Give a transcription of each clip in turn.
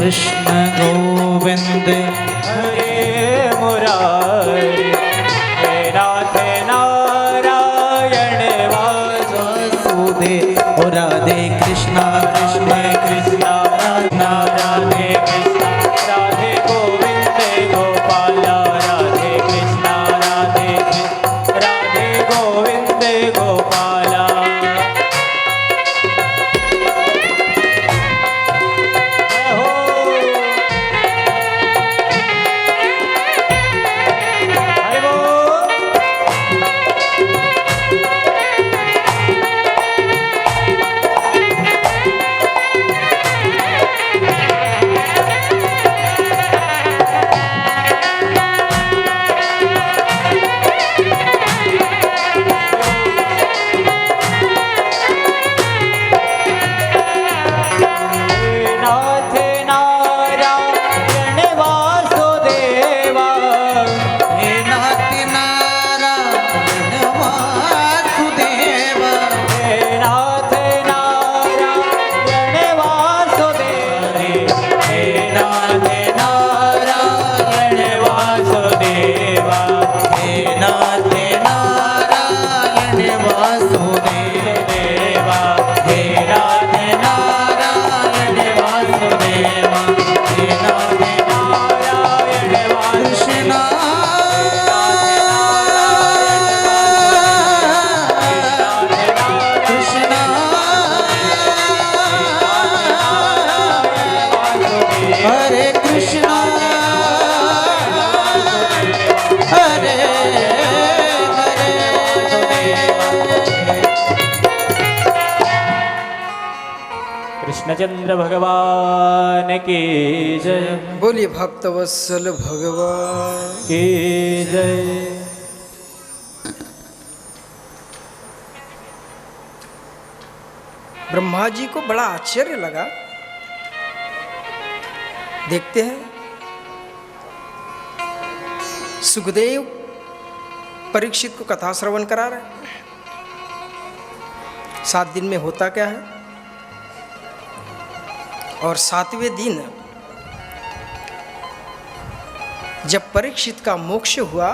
कृष्ण गोविंद हरे मुरारी, हे नाथ नारायण वासुदेव। राधे कृष्णा कृष्ण कृष्णा राधा राधे कृष्णा राधे गोविंद गोपाला, राधे कृष्णा राधे कृष्णा राधे गोविंद गोपाला। कृष्णचंद्र भगवान की जय। बोलिए भक्तवत्सल भगवान की जय। ब्रह्मा जी को बड़ा आश्चर्य लगा। देखते हैं सुखदेव परीक्षित को कथा श्रवण करा रहे। 7 दिन में होता क्या है, और 7वें दिन जब परीक्षित का मोक्ष हुआ,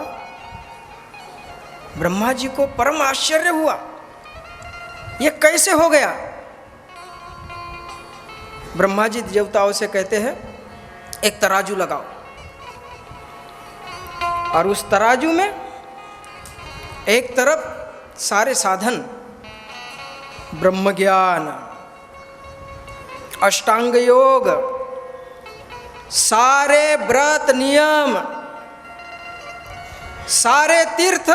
ब्रह्मा जी को परम आश्चर्य हुआ, ये कैसे हो गया। ब्रह्मा जी देवताओं से कहते हैं एक तराजू लगाओ, और उस तराजू में एक तरफ सारे साधन ब्रह्म ज्ञान, अष्टांग योग, सारे व्रत नियम, सारे तीर्थ,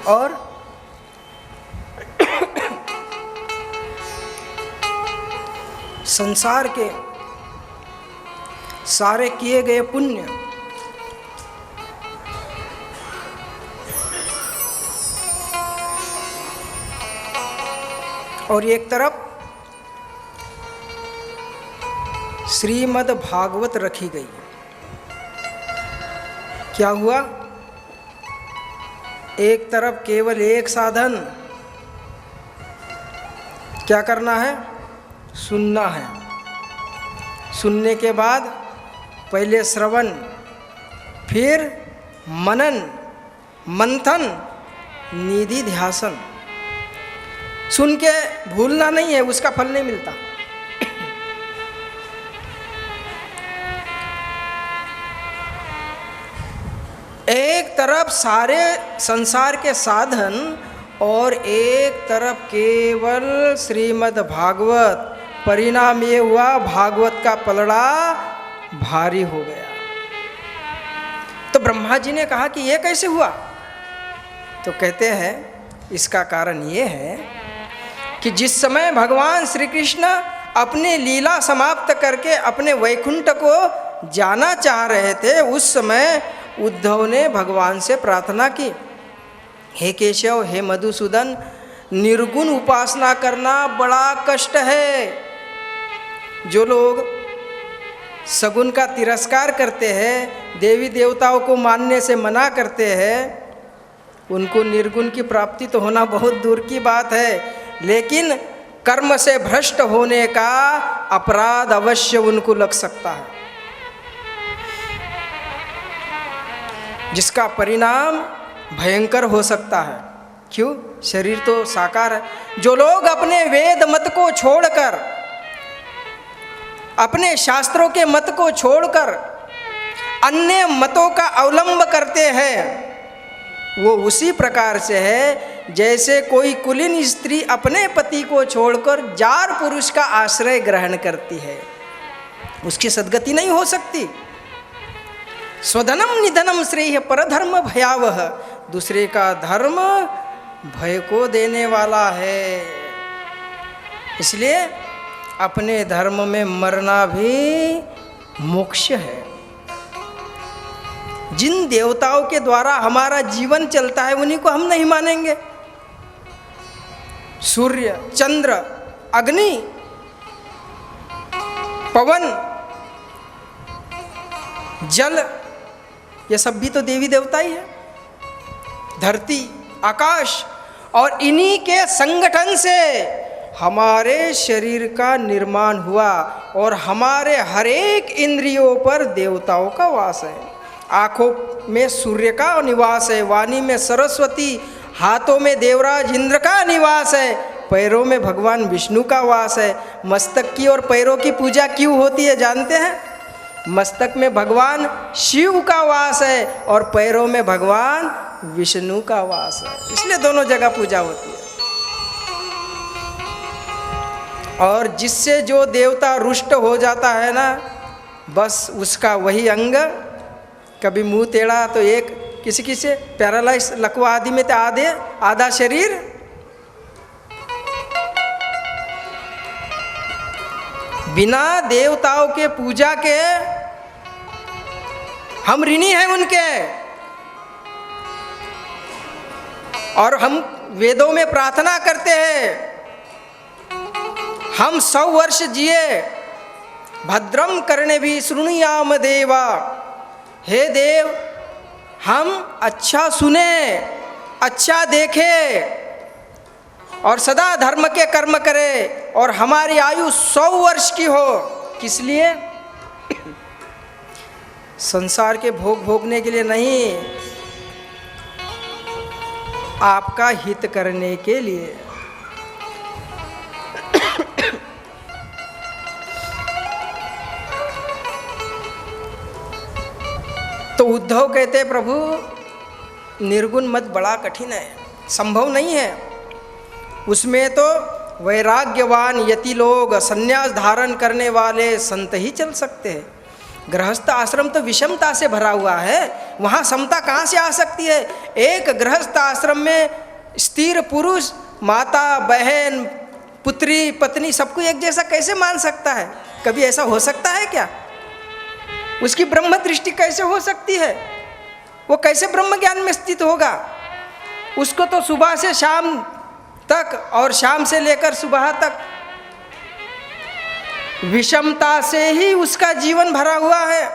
और संसार के सारे किए गए पुण्य, और एक तरफ श्रीमद् भागवत रखी गई। क्या हुआ, एक तरफ केवल एक साधन, क्या करना है, सुनना है। सुनने के बाद पहले श्रवण, फिर मनन, मंथन, निधि ध्यासन। सुन के भूलना नहीं है, उसका फल नहीं मिलता। एक तरफ सारे संसार के साधन और एक तरफ केवल श्रीमद् भागवत। परिणाम ये हुआ, भागवत का पलड़ा भारी हो गया। तो ब्रह्मा जी ने कहा कि ये कैसे हुआ। तो कहते हैं इसका कारण ये है कि जिस समय भगवान श्री कृष्ण अपनी लीला समाप्त करके अपने वैकुंठ को जाना चाह रहे थे, उस समय उद्धव ने भगवान से प्रार्थना की, हे केशव, हे मधुसूदन, निर्गुण उपासना करना बड़ा कष्ट है। जो लोग सगुण का तिरस्कार करते हैं, देवी देवताओं को मानने से मना करते हैं, उनको निर्गुण की प्राप्ति तो होना बहुत दूर की बात है। लेकिन कर्म से भ्रष्ट होने का अपराध अवश्य उनको लग सकता है, जिसका परिणाम भयंकर हो सकता है। क्यों? शरीर तो साकार है। जो लोग अपने वेद मत को छोड़कर, अपने शास्त्रों के मत को छोड़कर अन्य मतों का अवलंब करते हैं, वो उसी प्रकार से है जैसे कोई कुलीन स्त्री अपने पति को छोड़कर जार पुरुष का आश्रय ग्रहण करती है, उसकी सद्गति नहीं हो सकती। स्वधनम निधनम श्रेय परधर्म भयावह, दूसरे का धर्म भय को देने वाला है। इसलिए अपने धर्म में मरना भी मोक्ष है। जिन देवताओं के द्वारा हमारा जीवन चलता है उन्हीं को हम नहीं मानेंगे। सूर्य, चंद्र, अग्नि, पवन, जल, ये सब भी तो देवी देवता ही है। धरती, आकाश, और इन्हीं के संगठन से हमारे शरीर का निर्माण हुआ और हमारे हर एक इंद्रियों पर देवताओं का वास है। आँखों में सूर्य का निवास है, वाणी में सरस्वती, हाथों में देवराज इंद्र का निवास है, पैरों में भगवान विष्णु का वास है। मस्तक की और पैरों की पूजा क्यों होती है जानते हैं? मस्तक में भगवान शिव का वास है और पैरों में भगवान विष्णु का वास है, इसलिए दोनों जगह पूजा होती है। और जिससे जो देवता रुष्ट हो जाता है ना, बस उसका वही अंग, कभी मुंह टेढ़ा तो एक किसी से पैरालाइज, लकवा आदि में तो आधा शरीर। बिना देवताओं के पूजा के हम ऋणी हैं उनके, और हम वेदों में प्रार्थना करते हैं हम 100 वर्ष जिए, भद्रम करने भी शृणुयाम देवा। हे देव, हम अच्छा सुने, अच्छा देखे और सदा धर्म के कर्म करें और हमारी आयु 100 वर्ष की हो। किस लिए? संसार के भोग भोगने के लिए नहीं, आपका हित करने के लिए। तो उद्धव कहते प्रभु निर्गुण मत बड़ा कठिन है, संभव नहीं है। उसमें तो वैराग्यवान यति लोग, संन्यास धारण करने वाले संत ही चल सकते हैं। गृहस्थ आश्रम तो विषमता से भरा हुआ है, वहाँ समता कहाँ से आ सकती है? एक गृहस्थ आश्रम में स्थिर पुरुष माता बहन पुत्री पत्नी सबको एक जैसा कैसे मान सकता है? कभी ऐसा हो सकता है क्या? उसकी ब्रह्म दृष्टि कैसे हो सकती है? वो कैसे ब्रह्म ज्ञान में स्थित होगा? उसको तो सुबह से शाम तक और शाम से लेकर सुबह तक विषमता से ही उसका जीवन भरा हुआ है,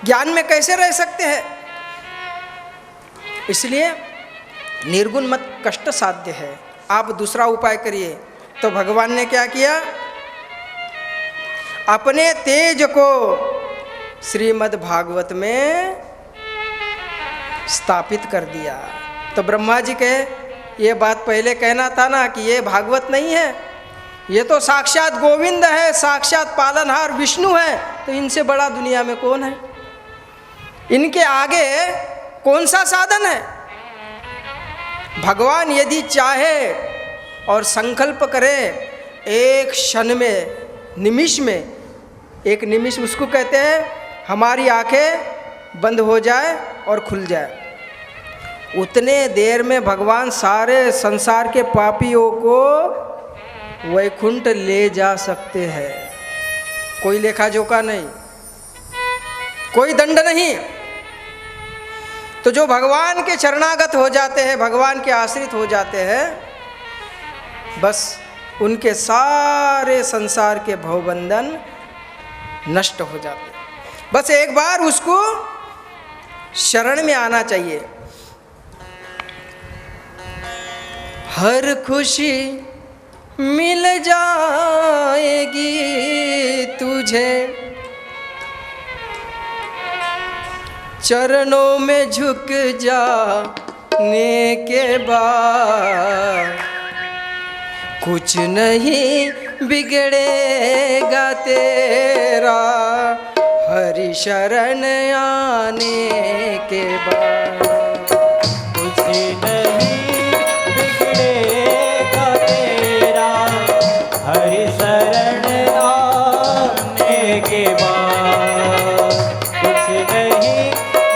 ज्ञान में कैसे रह सकते हैं? इसलिए निर्गुण मत कष्ट साध्य है। आप दूसरा उपाय करिए। तो भगवान ने क्या किया? अपने तेज को श्रीमद् भागवत में स्थापित कर दिया। तो ब्रह्मा जी कहे ये बात पहले कहना था ना कि ये भागवत नहीं है, ये तो साक्षात गोविंद है, साक्षात पालनहार विष्णु है, तो इनसे बड़ा दुनिया में कौन है? इनके आगे कौन सा साधन है? भगवान यदि चाहे और संकल्प करे, एक क्षण में, निमिष में, एक निमिष उसको कहते हैं हमारी आंखें बंद हो जाए और खुल जाए, उतने देर में भगवान सारे संसार के पापियों को वैकुंठ ले जा सकते हैं। कोई लेखा जोखा नहीं, कोई दंड नहीं। तो जो भगवान के चरणागत हो जाते हैं, भगवान के आश्रित हो जाते हैं, बस उनके सारे संसार के भवबंधन नष्ट हो जाते हैं। बस एक बार उसको शरण में आना चाहिए। हर खुशी मिल जाएगी तुझे, चरणों में झुक जाने के बाद कुछ नहीं बिगड़ेगा तेरा, हरि शरण आने के बाद। कुछ नहीं बिगड़ेगा तेरा, हरि शरण आने के बाद। कुछ नहीं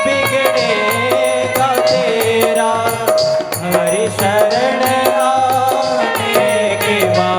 बिगड़ेगा तेरा, हरि शरण आने के बाद।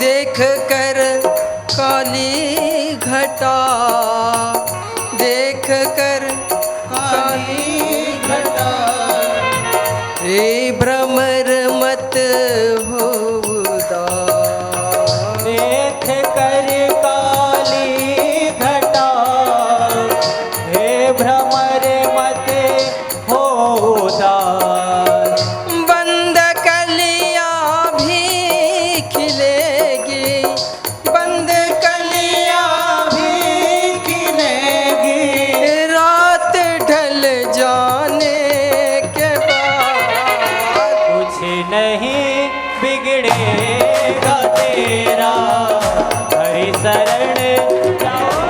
देख कर काली घटा, देख कर काली घटा, हे भ्रमर मत हो उदास। देख कर काली घटा, हे भ्रमर मत हो उदास। बंद कलियां भी खिलेगी, बंद कलियां भी खिलेगी, रात ढल जाने के बाद। कुछ नहीं बिगड़ेगा तेरा, हरि शरण जाओ।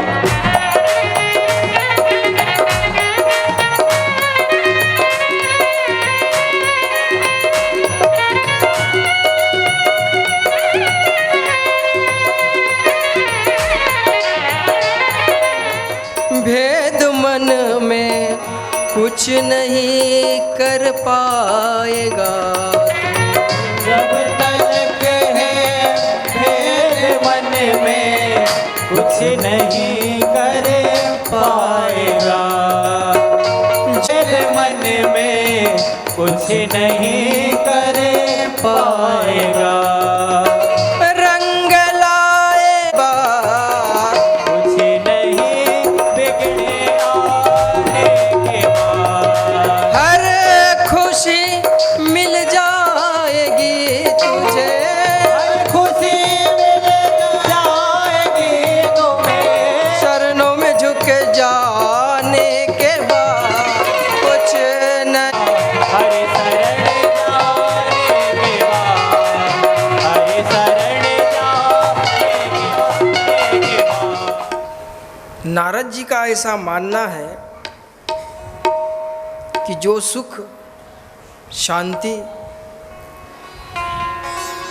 भेद मन में कुछ नहीं कर पाएगा, जब तक है भेद मन में कुछ नहीं कर पाएगा। भेद मन में कुछ नहीं कर पाएगा। रंग लाए बात कुछ नहीं बिगड़े आने के बाद। हर खुशी मिल जाएगी तुझे, हर खुशी मिल जाएगी तुम्हें, चरणों में झुक जाने के बाद कुछ नहीं। हरि शरण जाने के बाद, हरि शरण जाने के बाद। नारद जी का ऐसा मानना है कि जो सुख शांति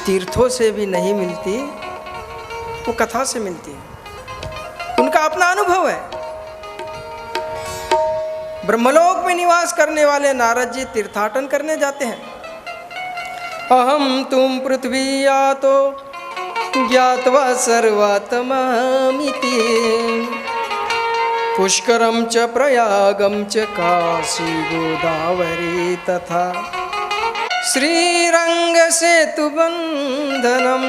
तीर्थों से भी नहीं मिलती, वो कथा से मिलती है। उनका अपना अनुभव है। ब्रह्मलोक में निवास करने वाले नारद जी तीर्थाटन करने जाते हैं। अहम तुम पृथ्वी या तो ज्ञात्वा सर्वात्मामिति, पुष्करम च प्रयागम च काशी गोदावरी तथा श्रीरंग सेतु बंधनम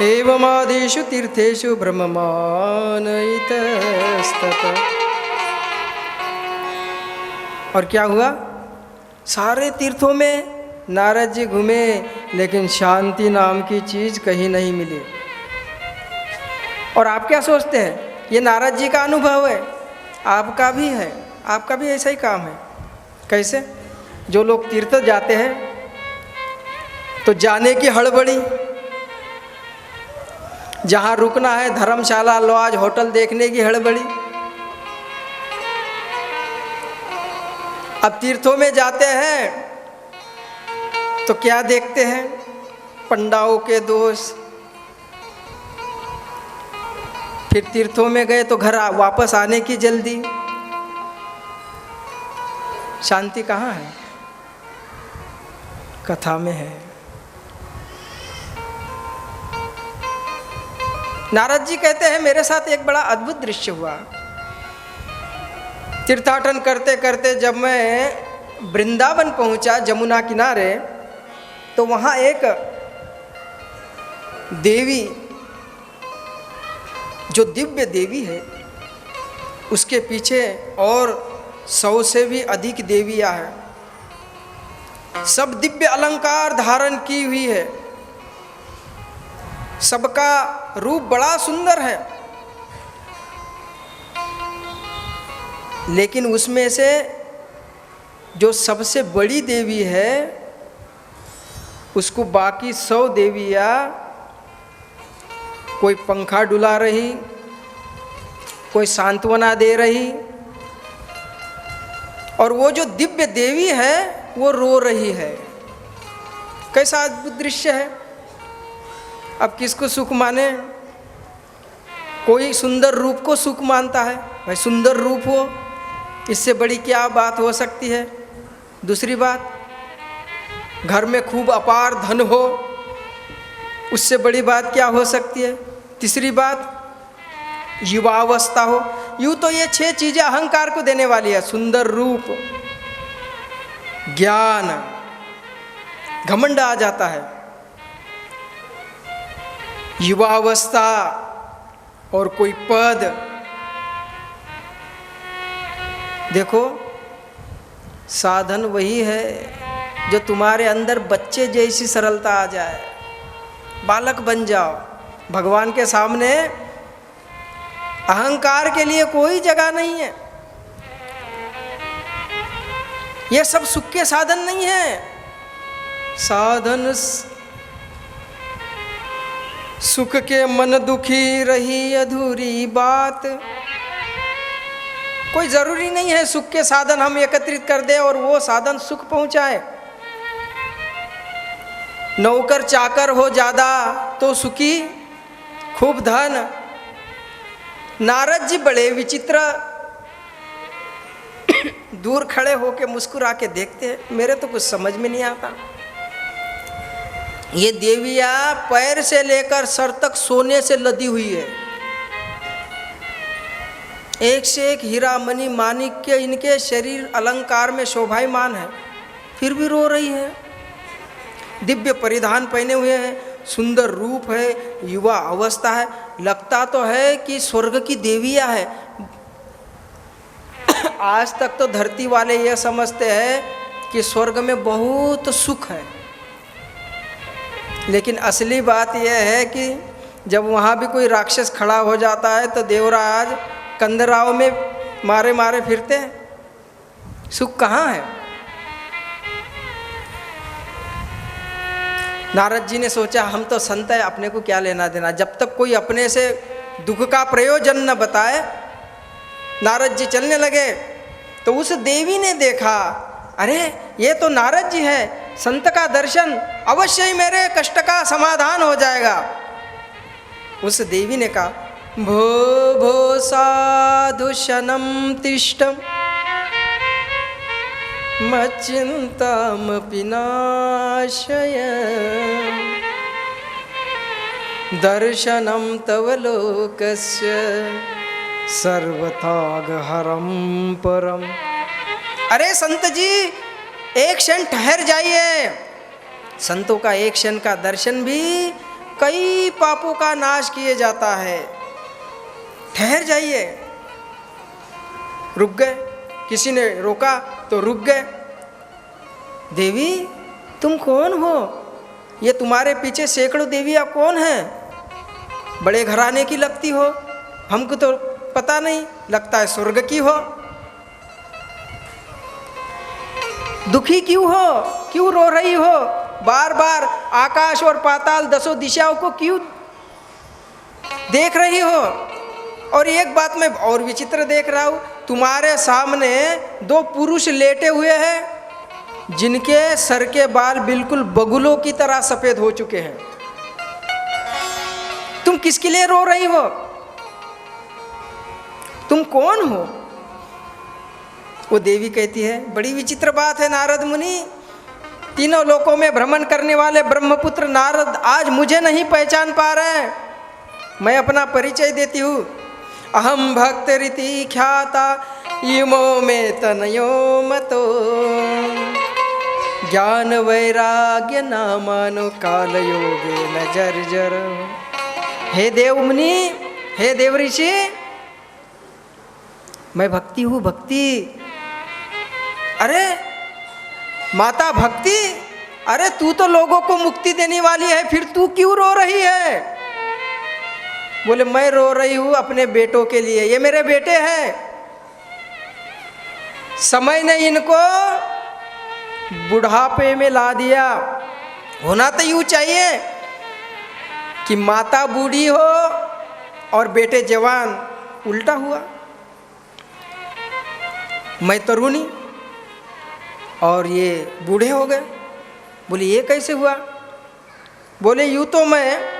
एवमादिषु तीर्थेषु ब्रह्ममान इतस्ततः। और क्या हुआ? सारे तीर्थों में नारद जी घूमे, लेकिन शांति नाम की चीज कहीं नहीं मिली। और आप क्या सोचते हैं? ये नारद जी का अनुभव है, आपका भी है। आपका भी ऐसा ही काम है। कैसे? जो लोग तीर्थ जाते हैं तो जाने की हड़बड़ी, जहाँ रुकना है धर्मशाला, लॉज, होटल देखने की हड़बड़ी। अब तीर्थों में जाते हैं तो क्या देखते हैं? पंडाओं के दोष। फिर तीर्थों में गए तो घर वापस आने की जल्दी। शांति कहाँ है? कथा में है। नारद जी कहते हैं मेरे साथ एक बड़ा अद्भुत दृश्य हुआ। तीर्थाटन करते करते जब मैं वृंदावन पहुंचा, जमुना किनारे, तो वहाँ एक देवी, जो दिव्य देवी है, उसके पीछे और 100 से भी अधिक देवियाँ हैं। सब दिव्य अलंकार धारण की हुई है, सबका रूप बड़ा सुंदर है। लेकिन उसमें से जो सबसे बड़ी देवी है, उसको बाकी 100 देवियाँ कोई पंखा डुला रही, कोई सांत्वना दे रही, और वो जो दिव्य देवी है वो रो रही है। कैसा अद्भुत दृश्य है। अब किसको सुख माने? कोई सुंदर रूप को सुख मानता है, भाई सुंदर रूप हो, इससे बड़ी क्या बात हो सकती है। दूसरी बात, घर में खूब अपार धन हो, उससे बड़ी बात क्या हो सकती है। तीसरी बात, युवावस्था हो। यूँ तो ये 6 चीज़ें अहंकार को देने वाली है, सुंदर रूप, ज्ञान, घमंड आ जाता है, युवावस्था और कोई पद। देखो, साधन वही है जो तुम्हारे अंदर बच्चे जैसी सरलता आ जाए, बालक बन जाओ। भगवान के सामने अहंकार के लिए कोई जगह नहीं है। ये सब सुख के साधन नहीं है। साधन सुख के मन दुखी रही अधूरी बात। कोई ज़रूरी नहीं है सुख के साधन हम एकत्रित कर दें और वो साधन सुख पहुंचाए। नौकर चाकर हो ज़्यादा तो सुखी, खूब धन। नारद जी बड़े विचित्र दूर खड़े होके मुस्कुरा के देखते हैं, मेरे तो कुछ समझ में नहीं आता। ये देवियाँ पैर से लेकर सर तक सोने से लदी हुई है, एक से एक हीरा मणि माणिक्य इनके शरीर अलंकार में शोभायमान है, फिर भी रो रही है। दिव्य परिधान पहने हुए हैं, सुंदर रूप है, युवा अवस्था है, लगता तो है कि स्वर्ग की देवियाँ है। आज तक तो धरती वाले यह समझते हैं कि स्वर्ग में बहुत सुख है, लेकिन असली बात यह है कि जब वहाँ भी कोई राक्षस खड़ा हो जाता है तो देवराज कंदराव में मारे मारे फिरते हैं। सुख कहाँ है? नारद जी ने सोचा हम तो संत है, अपने को क्या लेना देना। जब तक कोई अपने से दुख का प्रयोजन न बताए, नारद जी चलने लगे। तो उस देवी ने देखा, अरे ये तो नारद जी है, संत का दर्शन अवश्य ही मेरे कष्ट का समाधान हो जाएगा। उस देवी ने कहा, भो भो साधु शनं तिष्ठं मच्चिन्तामपि नाशय दर्शनं तव लोकस्य सर्वतागहरं परम। अरे संत जी, एक क्षण ठहर जाइए। संतों का एक क्षण का दर्शन भी कई पापों का नाश किए जाता है। ठहर जाइए। रुक गए, किसी ने रोका तो रुक गए। देवी तुम कौन हो? ये तुम्हारे पीछे सैकड़ों देवियाँ कौन हैं? बड़े घराने की लगती हो, हमको तो पता नहीं, लगता है स्वर्ग की हो। दुखी क्यों हो, क्यों रो रही हो, बार बार आकाश और पाताल दसों दिशाओं को क्यों देख रही हो? और एक बात मैं और विचित्र देख रहा हूँ, तुम्हारे सामने दो पुरुष लेटे हुए हैं जिनके सर के बाल बिल्कुल बगुलों की तरह सफेद हो चुके हैं। तुम किसके लिए रो रही हो? तुम कौन हो? वो देवी कहती है, बड़ी विचित्र बात है नारद मुनि, तीनों लोकों में भ्रमण करने वाले ब्रह्मपुत्र नारद आज मुझे नहीं पहचान पा रहे हैं। मैं अपना परिचय देती हूँ। अहम भक्त रीति ख्याता इमो में तनयो मतो, ज्ञान वैराग्य नामानो काल योगे न जर्जर। हे देव मुनि, हे देव ऋषि, मैं भक्ति हूँ, भक्ति। अरे माता भक्ति, अरे तू तो लोगों को मुक्ति देने वाली है, फिर तू क्यों रो रही है? बोले मैं रो रही हूँ अपने बेटों के लिए, ये मेरे बेटे हैं। समय ने इनको बुढ़ापे में ला दिया। होना तो यूँ चाहिए कि माता बूढ़ी हो और बेटे जवान, उल्टा हुआ। मैं तरुणी और ये बूढ़े हो गए। बोले ये कैसे हुआ? बोले यूँ तो मैं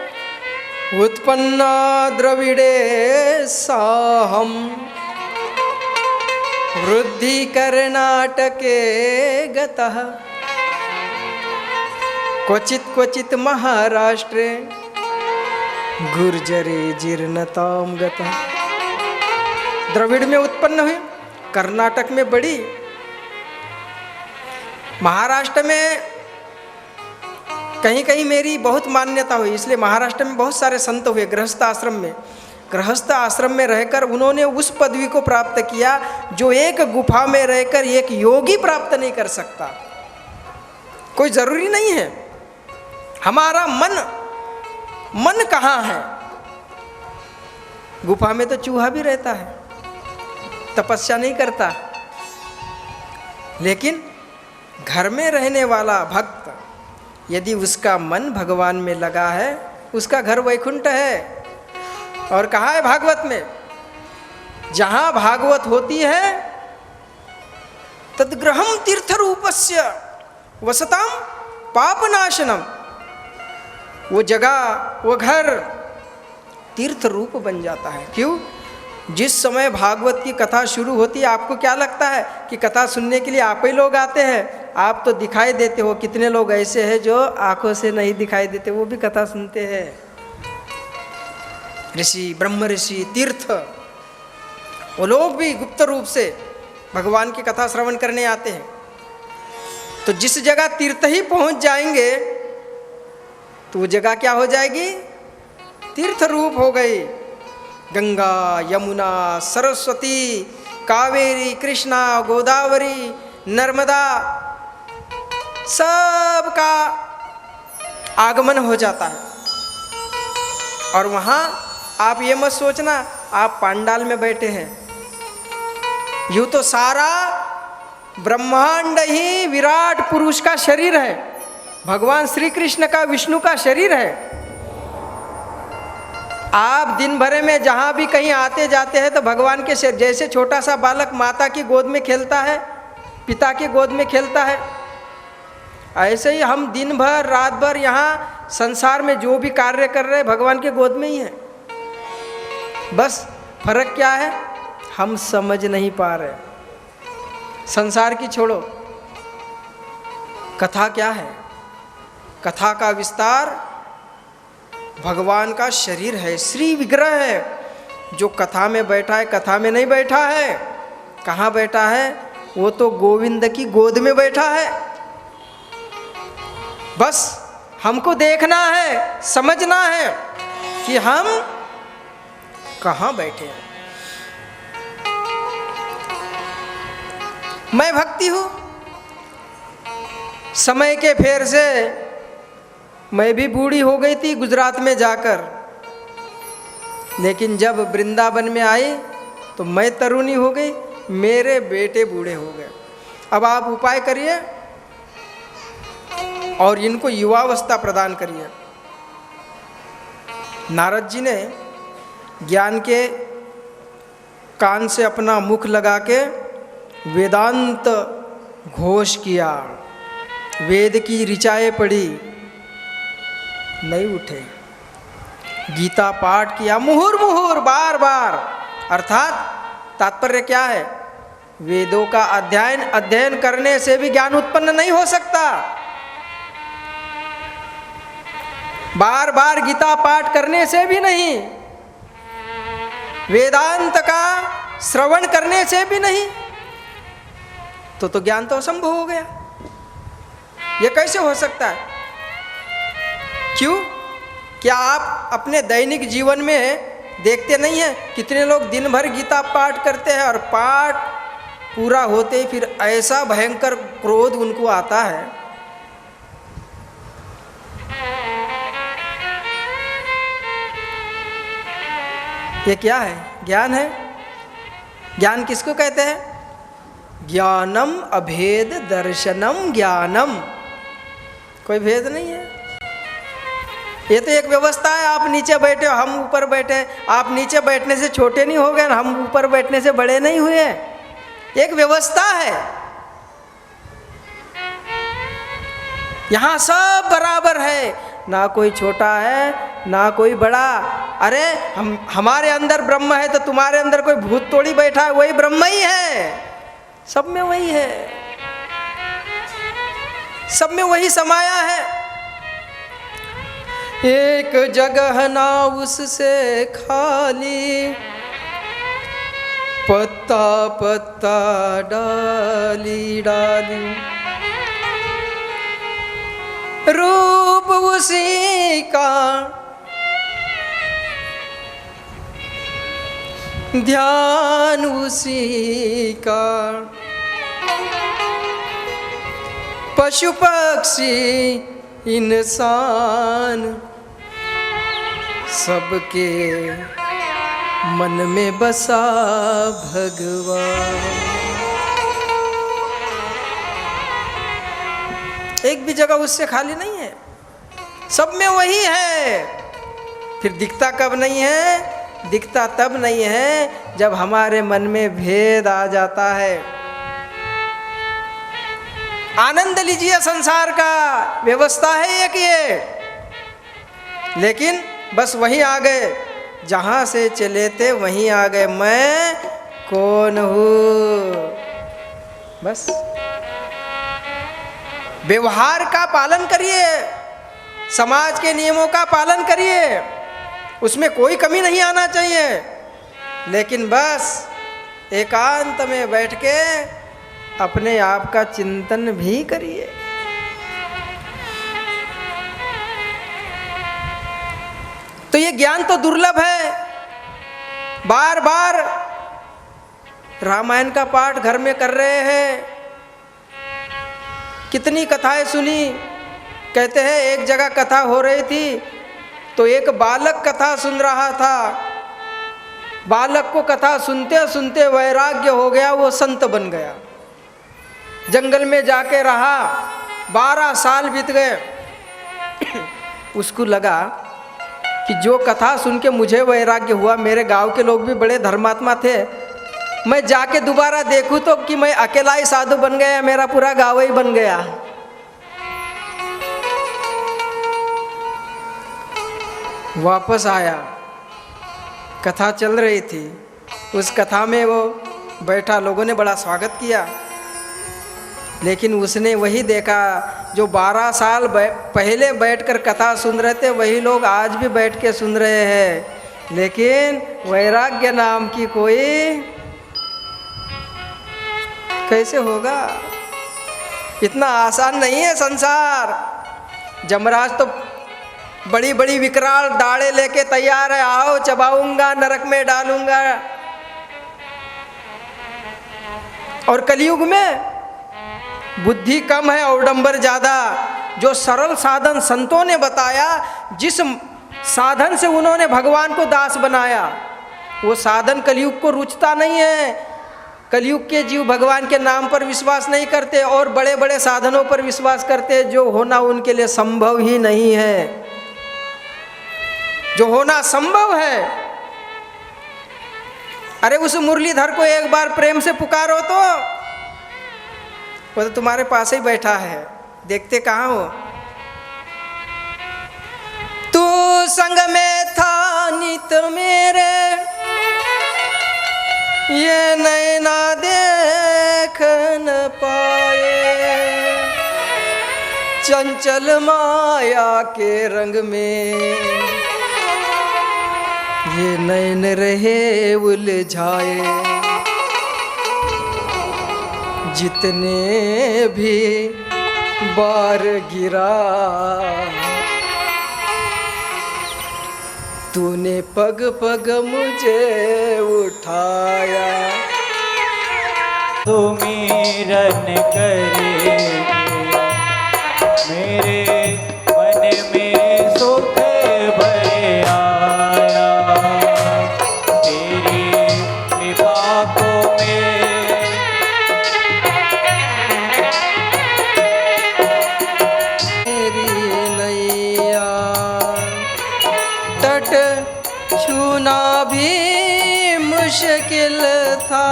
उत्पन्ना द्रविड़े साहम वृद्धि कर्नाटके गतः क्वचित क्वचित महाराष्ट्रे गुर्जरे जीर्णताम गतः। द्रविड़ में उत्पन्न हुई, कर्नाटक में बड़ी, महाराष्ट्र में कहीं कहीं मेरी बहुत मान्यता हुई, इसलिए महाराष्ट्र में बहुत सारे संत हुए गृहस्थ आश्रम में। गृहस्थ आश्रम में रहकर उन्होंने उस पदवी को प्राप्त किया जो एक गुफा में रहकर एक योगी प्राप्त नहीं कर सकता। कोई ज़रूरी नहीं है। हमारा मन कहाँ है? गुफा में तो चूहा भी रहता है, तपस्या नहीं करता। लेकिन घर में रहने वाला भक्त यदि उसका मन भगवान में लगा है, उसका घर वैकुंठ है। और कहा है भागवत में, जहाँ भागवत होती है तद्ग्रहम तीर्थ रूपस्य वसताम पापनाशनम। वो जगह, वो घर तीर्थ रूप बन जाता है। क्यों? जिस समय भागवत की कथा शुरू होती है, आपको क्या लगता है कि कथा सुनने के लिए आप ही लोग आते हैं? आप तो दिखाई देते हो। कितने लोग ऐसे हैं जो आंखों से नहीं दिखाई देते, वो भी कथा सुनते हैं। ऋषि, ब्रह्म ऋषि, तीर्थ, वो लोग भी गुप्त रूप से भगवान की कथा श्रवण करने आते हैं। तो जिस जगह तीर्थ ही पहुंच जाएंगे तो वो जगह क्या हो जाएगी? तीर्थ रूप हो गई। गंगा, यमुना, सरस्वती, कावेरी, कृष्णा, गोदावरी, नर्मदा, सब का आगमन हो जाता है। और वहाँ आप ये मत सोचना आप पांडाल में बैठे हैं। यूँ तो सारा ब्रह्मांड ही विराट पुरुष का शरीर है, भगवान श्री कृष्ण का, विष्णु का शरीर है। आप दिन भर में जहाँ भी कहीं आते जाते हैं तो भगवान के शरीर, जैसे छोटा सा बालक माता की गोद में खेलता है, पिता की गोद में खेलता है, ऐसे ही हम दिन भर रात भर यहाँ संसार में जो भी कार्य कर रहे हैं भगवान के गोद में ही है। बस फर्क क्या है? हम समझ नहीं पा रहे। संसार की छोड़ो, कथा क्या है? कथा का विस्तार भगवान का शरीर है, श्री विग्रह है। जो कथा में बैठा है, कथा में नहीं बैठा है। कहाँ बैठा है? वो तो गोविंद की गोद में बैठा है। बस हमको देखना है, समझना है कि हम कहाँ बैठे हैं। मैं भक्ति हूँ। समय के फेर से मैं भी बूढ़ी हो गई थी गुजरात में जाकर, लेकिन जब वृंदावन में आई तो मैं तरुणी हो गई, मेरे बेटे बूढ़े हो गए। अब आप उपाय करिए, और इनको युवावस्था प्रदान करिए। नारद जी ने ज्ञान के कान से अपना मुख लगा के वेदांत घोष किया, वेद की ऋचाएँ पढ़ी, नहीं उठे। गीता पाठ किया मुहुर्मुहुर बार बार, अर्थात तात्पर्य क्या है? वेदों का अध्ययन करने से भी ज्ञान उत्पन्न नहीं हो सकता। बार बार गीता पाठ करने से भी नहीं, वेदांत का श्रवण करने से भी नहीं, तो ज्ञान तो असंभव हो गया। ये कैसे हो सकता है? क्यों? क्या आप अपने दैनिक जीवन में देखते नहीं हैं कितने लोग दिन भर गीता पाठ करते हैं और पाठ पूरा होते ही फिर ऐसा भयंकर क्रोध उनको आता है। ये क्या है? ज्ञान है। ज्ञान किसको कहते हैं? ज्ञानम अभेद दर्शनम ज्ञानम। कोई भेद नहीं है। ये तो एक व्यवस्था है। आप नीचे बैठे हो, हम ऊपर बैठे। आप नीचे बैठने से छोटे नहीं हो गए, हम ऊपर बैठने से बड़े नहीं हुए। एक व्यवस्था है। यहाँ सब बराबर है, ना कोई छोटा है ना कोई बड़ा। अरे हमारे अंदर ब्रह्म है तो तुम्हारे अंदर कोई भूत तोड़ी बैठा है, वही ब्रह्म ही है। सब में वही है, सब में वही समाया है। एक जगह ना उससे खाली, पत्ता पत्ता डाली डाली, रूप उसी का ध्यान उसी का, पशु पक्षी इंसान सबके मन में बसा भगवान। एक भी जगह उससे खाली नहीं है, सब में वही है। फिर दिखता कब नहीं है? दिखता तब नहीं है जब हमारे मन में भेद आ जाता है। आनंद लीजिए संसार का, व्यवस्था है एक ये, लेकिन बस वहीं आ गए, जहाँ से चले थे वहीं आ गए। मैं कौन हूँ? बस व्यवहार का पालन करिए, समाज के नियमों का पालन करिए, उसमें कोई कमी नहीं आना चाहिए। लेकिन बस एकांत में बैठ के अपने आप का चिंतन भी करिए। तो ये ज्ञान तो दुर्लभ है। बार बार रामायण का पाठ घर में कर रहे हैं, कितनी कथाएं सुनी। कहते हैं एक जगह कथा हो रही थी तो एक बालक कथा सुन रहा था। बालक को कथा सुनते सुनते वैराग्य हो गया, वो संत बन गया। जंगल में जाके रहा, 12 साल बीत गए। उसको लगा कि जो कथा सुन के मुझे वैराग्य हुआ, मेरे गांव के लोग भी बड़े धर्मात्मा थे, मैं जाके दोबारा देखूं तो कि मैं अकेला ही साधु बन गया, मेरा पूरा गांव ही बन गया। वापस आया, कथा चल रही थी, उस कथा में वो बैठा, लोगों ने बड़ा स्वागत किया। लेकिन उसने वही देखा जो 12 साल पहले बैठकर कथा सुन रहे थे, वही लोग आज भी बैठ के सुन रहे हैं। लेकिन वैराग्य नाम की कोई कैसे होगा? इतना आसान नहीं है संसार। जमराज तो बड़ी बड़ी विकराल दाढ़े लेके तैयार है, आओ चबाऊंगा, नरक में डालूंगा। और कलयुग में बुद्धि कम है, औडंबर ज़्यादा। जो सरल साधन संतों ने बताया, जिस साधन से उन्होंने भगवान को दास बनाया, वो साधन कलयुग को रुचता नहीं है। कलयुग के जीव भगवान के नाम पर विश्वास नहीं करते और बड़े बड़े साधनों पर विश्वास करते, जो होना उनके लिए संभव ही नहीं है। जो होना संभव है, अरे उस मुरलीधर को एक बार प्रेम से पुकारो तो वो तो तुम्हारे पास ही बैठा है, देखते कहाँ हो। तू संग में था नित मेरे, ये नैना देख न पाए, चंचल माया के रंग में ये नैन रहे उलझाए। जितने भी बार गिरा तूने पग पग मुझे उठाया। सुमिरन करे मेरे मन में सुख भरे आया, तेरी कृपा को मेरी नैया तट छूना भी मुश्किल था,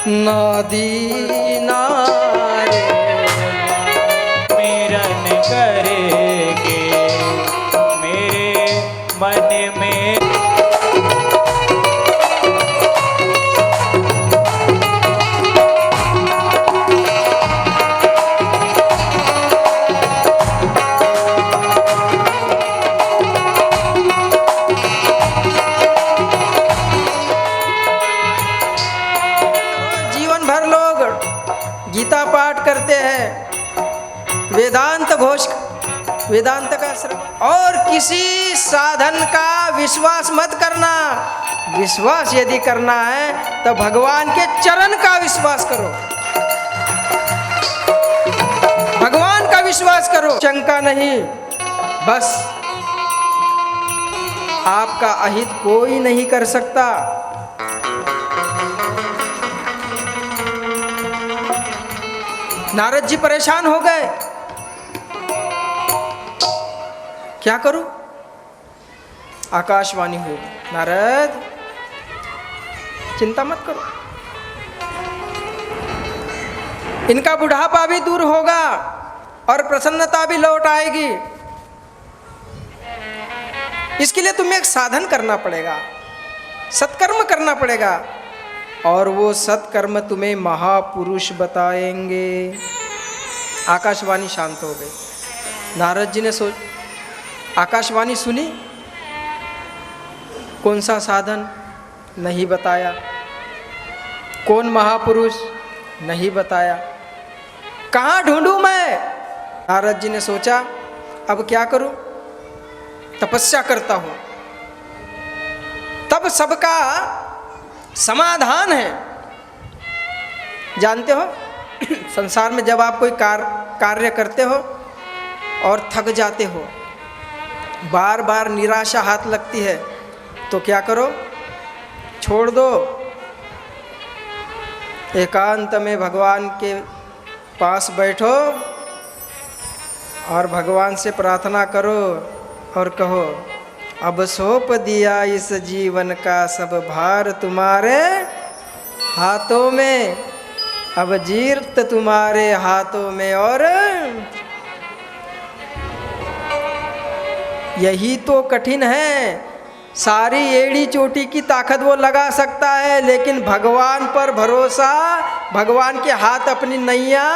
नदी नारे मिलन करेगे मेरे मन में। जीवन भर लोग गीता पाठ करते हैं, वेदांत का श्रवण, और किसी साधन का विश्वास मत करना। विश्वास यदि करना है तो भगवान के चरण का विश्वास करो, भगवान का विश्वास करो, शंका नहीं। बस आपका अहित कोई नहीं कर सकता। नारद जी परेशान हो गए, क्या करूं? आकाशवाणी हुई, नारद चिंता मत करो, इनका बुढ़ापा भी दूर होगा और प्रसन्नता भी लौट आएगी। इसके लिए तुम्हें एक साधन करना पड़ेगा, सत्कर्म करना पड़ेगा, और वो सत्कर्म तुम्हें महापुरुष बताएंगे। आकाशवाणी शांत हो गई। नारद जी ने आकाशवाणी सुनी, कौन सा साधन नहीं बताया, कौन महापुरुष नहीं बताया, कहाँ ढूंढूं मैं? नारद जी ने सोचा अब क्या करूं, तपस्या करता हूं, तब सबका समाधान है। जानते हो संसार में जब आप कोई कार्य करते हो और थक जाते हो, बार बार निराशा हाथ लगती है, तो क्या करो? छोड़ दो, एकांत में भगवान के पास बैठो और भगवान से प्रार्थना करो और कहो, अब सौंप दिया इस जीवन का सब भार तुम्हारे हाथों में, अब जीत तुम्हारे हाथों में। और यही तो कठिन है। सारी एड़ी चोटी की ताकत वो लगा सकता है, लेकिन भगवान पर भरोसा, भगवान के हाथ अपनी नैया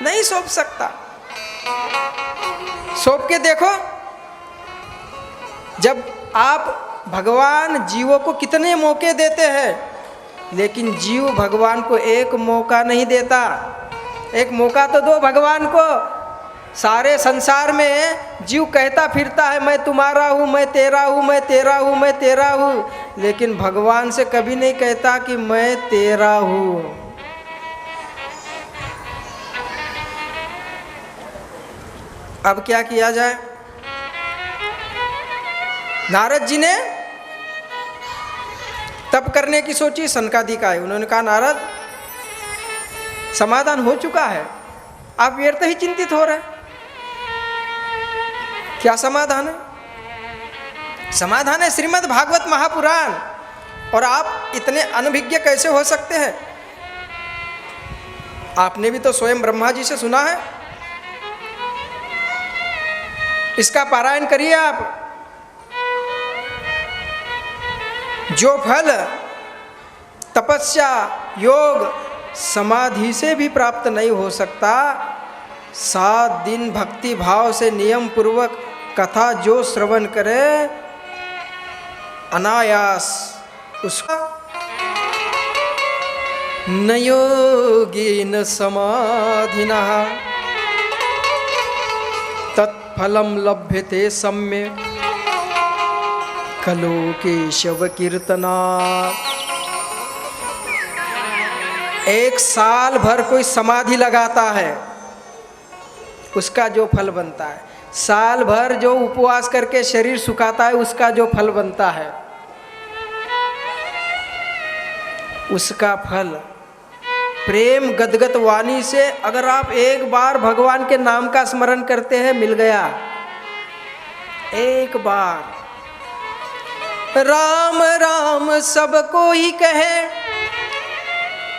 नहीं सौंप सकता। सौंप के देखो, जब आप भगवान जीवों को कितने मौके देते हैं, लेकिन जीव भगवान को एक मौका नहीं देता। एक मौका तो दो भगवान को। सारे संसार में जीव कहता फिरता है मैं तुम्हारा हूँ, मैं तेरा हूँ, मैं तेरा हूँ, मैं तेरा हूँ, लेकिन भगवान से कभी नहीं कहता कि मैं तेरा हूँ। अब क्या किया जाए? तप करने की सोची, सनकादिक आए। उन्होंने कहा नारद समाधान हो चुका है, आप व्यर्थ ही चिंतित हो रहे हैं। क्या समाधान है? समाधान है श्रीमद् भागवत महापुराण। और आप इतने अनभिज्ञ कैसे हो सकते हैं? आपने भी तो स्वयं ब्रह्मा जी से सुना है। इसका पारायण करिए आप। जो फल तपस्या, योग, समाधि से भी प्राप्त नहीं हो सकता, 7 दिन भक्ति भाव से नियम पूर्वक कथा जो श्रवण करे, अनायास उसका न योगेन समाधिनः तत्फलम लभ्यते सम्यक् खलु केशव कीर्तनात्। 1 साल भर कोई समाधि लगाता है, उसका जो फल बनता है, साल भर जो उपवास करके शरीर सुखाता है, उसका जो फल बनता है, उसका फल प्रेम गदगद वाणी से अगर आप एक बार भगवान के नाम का स्मरण करते हैं, मिल गया। एक बार राम राम सबको ही कहे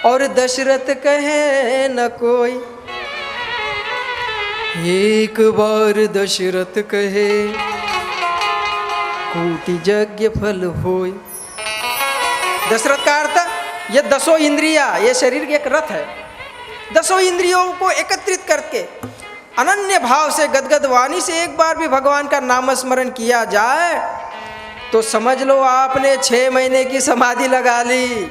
और दशरथ कहे न कोई, एक बार दशरथ कहे कोटि यज्ञ फल होय। दशरथ का अर्थ ये 10 इंद्रियां, ये शरीर के एक रथ है। 10 इंद्रियों को एकत्रित करके अनन्य भाव से गदगद वाणी से एक बार भी भगवान का नाम स्मरण किया जाए तो समझ लो आपने 6 महीने की समाधि लगा ली,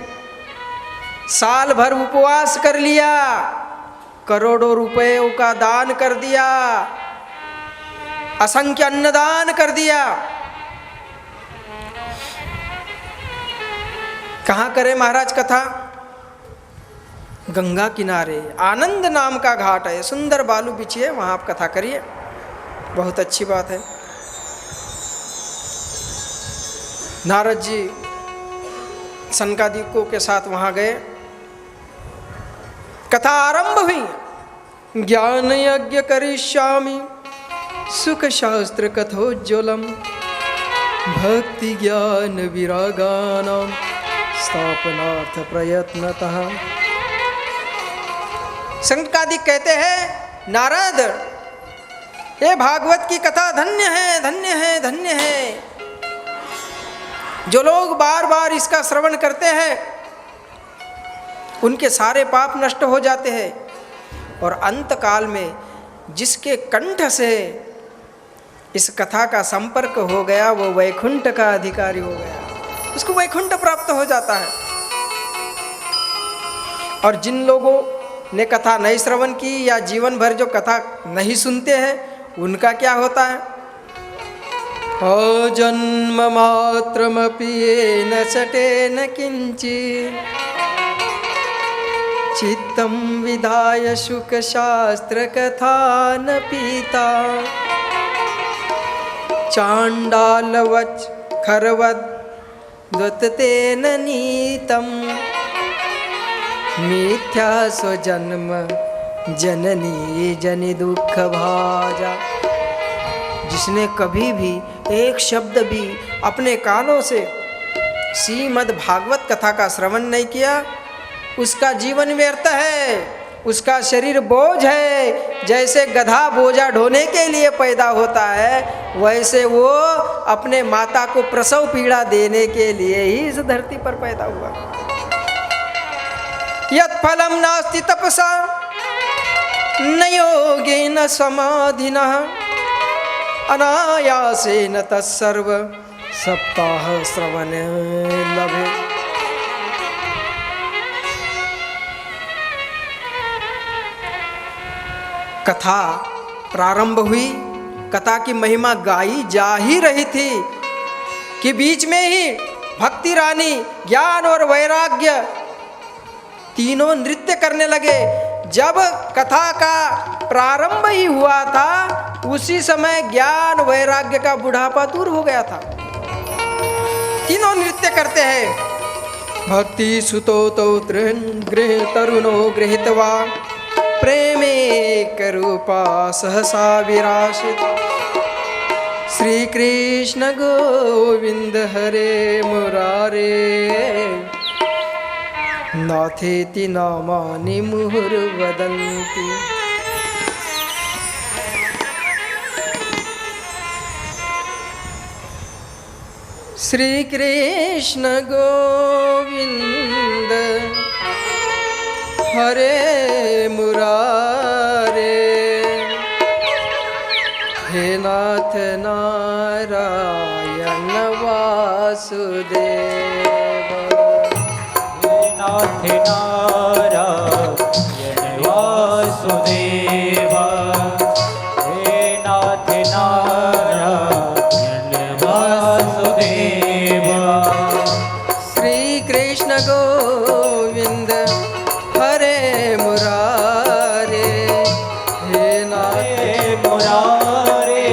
साल भर उपवास कर लिया, करोड़ों रुपयों का दान कर दिया, असंख्य अन्नदान कर दिया। कहाँ करें महाराज कथा? गंगा किनारे आनंद नाम का घाट है, सुंदर बालू बिछिए, वहाँ आप कथा करिए, बहुत अच्छी बात है। नारद जी सनकादिकों के साथ वहाँ गए, कथा आरंभ हुई। ज्ञान यज्ञ करिष्यामि सुख शास्त्र कथोज्ज्वलम भक्ति ज्ञान विरागानां स्थापनार्थ प्रयत्नतः। सनकादिक कहते हैं नारद, ये भागवत की कथा धन्य है, धन्य है, धन्य है। जो लोग बार बार इसका श्रवण करते हैं उनके सारे पाप नष्ट हो जाते हैं, और अंत काल में जिसके कंठ से इस कथा का संपर्क हो गया वो वैकुंठ का अधिकारी हो गया, उसको वैकुंठ प्राप्त हो जाता है। और जिन लोगों ने कथा नहीं श्रवण की या जीवन भर जो कथा नहीं सुनते हैं, उनका क्या होता है? अजन्म मात्रमपि येन सटेन किंचित् चित्तं विधाय शुक शास्त्र कथा न पीता चांडालवच खरवद द्वततेन नीतम मिथ्या स्वजन्म जननी जनि दुख भाजा। जिसने कभी भी एक शब्द भी अपने कानों से श्रीमद् भागवत कथा का श्रवण नहीं किया, उसका जीवन व्यर्थ है, उसका शरीर बोझ है। जैसे गधा बोझा ढोने के लिए पैदा होता है, वैसे वो अपने माता को प्रसव पीड़ा देने के लिए ही इस धरती पर पैदा हुआ। यत् फलम नास्ति तपसा न योगेन समाधिनः अनायासेन तत्सर्व सप्ताह श्रवण लभे। कथा प्रारंभ हुई, कथा की महिमा गाई जा ही रही थी कि बीच में ही भक्ति रानी, ज्ञान और वैराग्य तीनों नृत्य करने लगे। जब कथा का प्रारंभ ही हुआ था, उसी समय ज्ञान वैराग्य का बुढ़ापा दूर हो गया था। तीनों नृत्य करते हैं। भक्ति सुतो तो गृह तरुणो गृहीत्वा प्रेमेक रूपा सहसा विराशित श्री कृष्ण गोविंद हरे मुरारे नाथेति नामानि मुहुर्वदन्ति। श्री कृष्ण गोविंद हरे मुरारे हे नाथ नारायण वासुदेव। हे नाथ नारायण वासुदेव। हे नाथ नारायण वासुदेव। श्री कृष्ण गोविंद हरे मुरारे हे नाथ मुरारे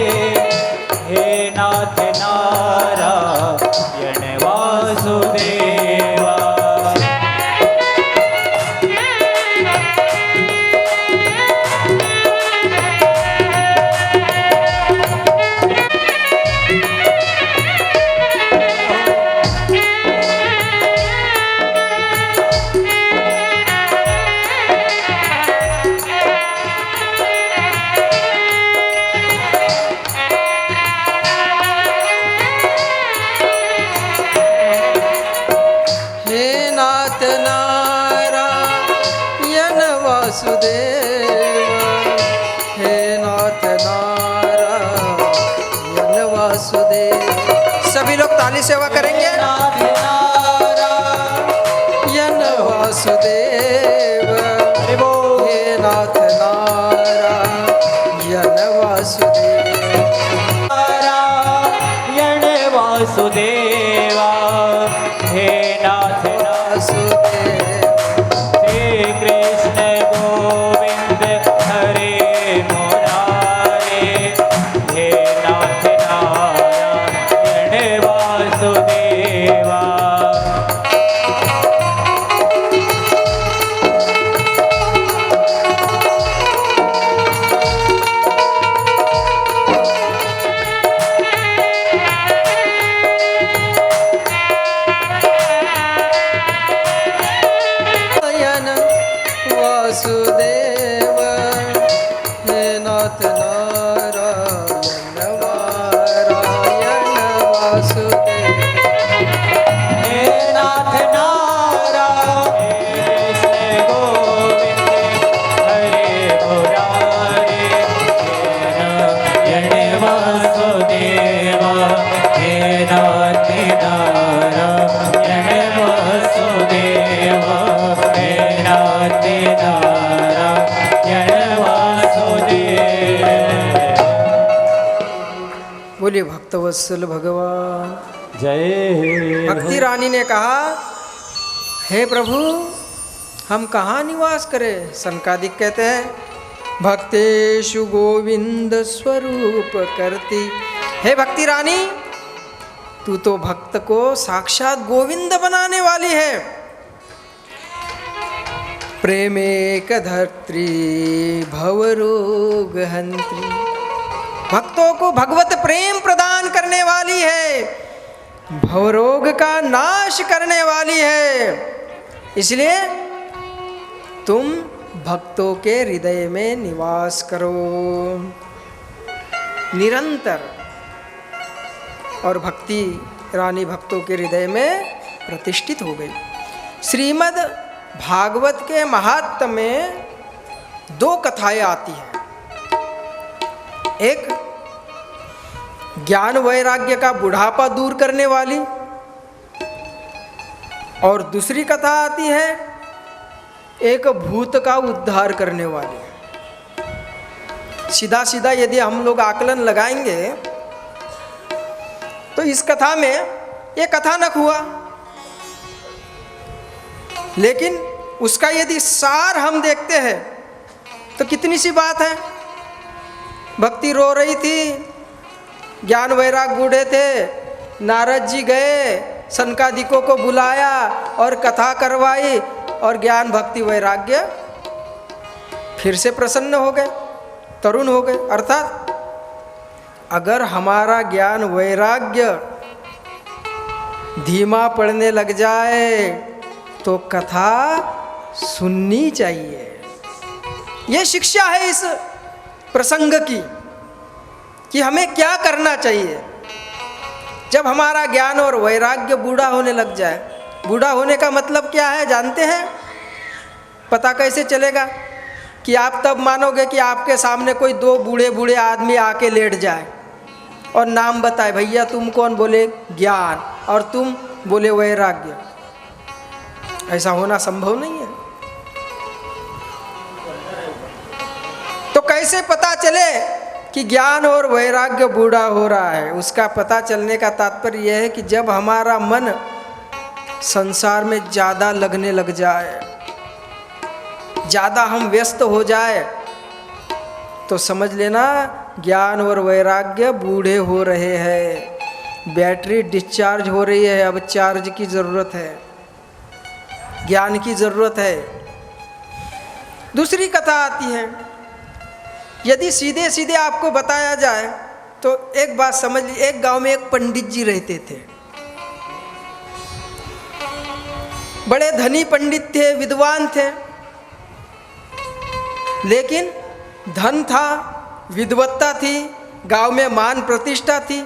हे नाथ नारायण वासुदेवा। हे नाथ नारायण वासुदेव हे नाथ नारायण वासुदेव। सभी लोग ताली सेवा करेंगे। नाथ नारायण वासुदेव हरि बोल। हे नाथ नारायण वासुदेव। नारायण वासुदेवा हे नाथ वासुदेव श्री कृष्ण गोविंद हरे मुरारे हे नाथ नारायण वासुदेवा। नारायण वासुदेव हे नाथ नारायण वासुदेव। हे नाथ नारायण गोविंद हरे मुरारे हे नारायण वासुदेवा। हे नाथ नारायण वासुदेवा। हे नाथ नारायण वासुदेवा। बोलिए भक्तवत्सल भगवान। जय भक्ति रानी ने कहा हे प्रभु हम कहाँ निवास करें। सनकादिक कहते हैं भक्तेषु गोविंद स्वरूप करती। हे भक्ति रानी तू तो भक्त को साक्षात गोविंद बनाने वाली है। प्रेमेक धर्त्री भवरोग हंत्री। भक्तों को भगवत प्रेम प्रदान करने वाली है, भवरोग का नाश करने वाली है। इसलिए तुम भक्तों के हृदय में निवास करो निरंतर। और भक्ति रानी भक्तों के हृदय में प्रतिष्ठित हो गई। श्रीमद् भागवत के महात्म्य में दो कथाएं आती हैं। एक ज्ञान वैराग्य का बुढ़ापा दूर करने वाली और दूसरी कथा आती है एक भूत का उद्धार करने वाली। सीधा सीधा यदि हम लोग आकलन लगाएंगे तो इस कथा में ये कथानक हुआ, लेकिन उसका यदि सार हम देखते हैं तो कितनी सी बात है। भक्ति रो रही थी, ज्ञान वैराग बूढ़े थे, नारद जी गए, सनकादिकों को बुलाया और कथा करवाई और ज्ञान भक्ति वैराग्य फिर से प्रसन्न हो गए, तरुण हो गए। अर्थात अगर हमारा ज्ञान वैराग्य धीमा पड़ने लग जाए तो कथा सुननी चाहिए। ये शिक्षा है इस प्रसंग की कि हमें क्या करना चाहिए जब हमारा ज्ञान और वैराग्य बूढ़ा होने लग जाए। बूढ़ा होने का मतलब क्या है जानते हैं? पता कैसे चलेगा कि आप तब मानोगे कि आपके सामने कोई दो बूढ़े बूढ़े आदमी आके लेट जाए और नाम बताए, भैया तुम कौन? बोले ज्ञान, और तुम? बोले वैराग्य। ऐसा होना संभव नहीं है। तो कैसे पता चले कि ज्ञान और वैराग्य बूढ़ा हो रहा है? उसका पता चलने का तात्पर्य यह है कि जब हमारा मन संसार में ज़्यादा लगने लग जाए, ज़्यादा हम व्यस्त हो जाए, तो समझ लेना ज्ञान और वैराग्य बूढ़े हो रहे हैं। बैटरी डिस्चार्ज हो रही है, अब चार्ज की ज़रूरत है, ज्ञान की ज़रूरत है। दूसरी कथा आती है, यदि सीधे सीधे आपको बताया जाए तो एक बात समझ ली। एक गांव में एक पंडित जी रहते थे, बड़े धनी पंडित थे, विद्वान थे, लेकिन धन था, विद्वत्ता थी, गांव में मान प्रतिष्ठा थी।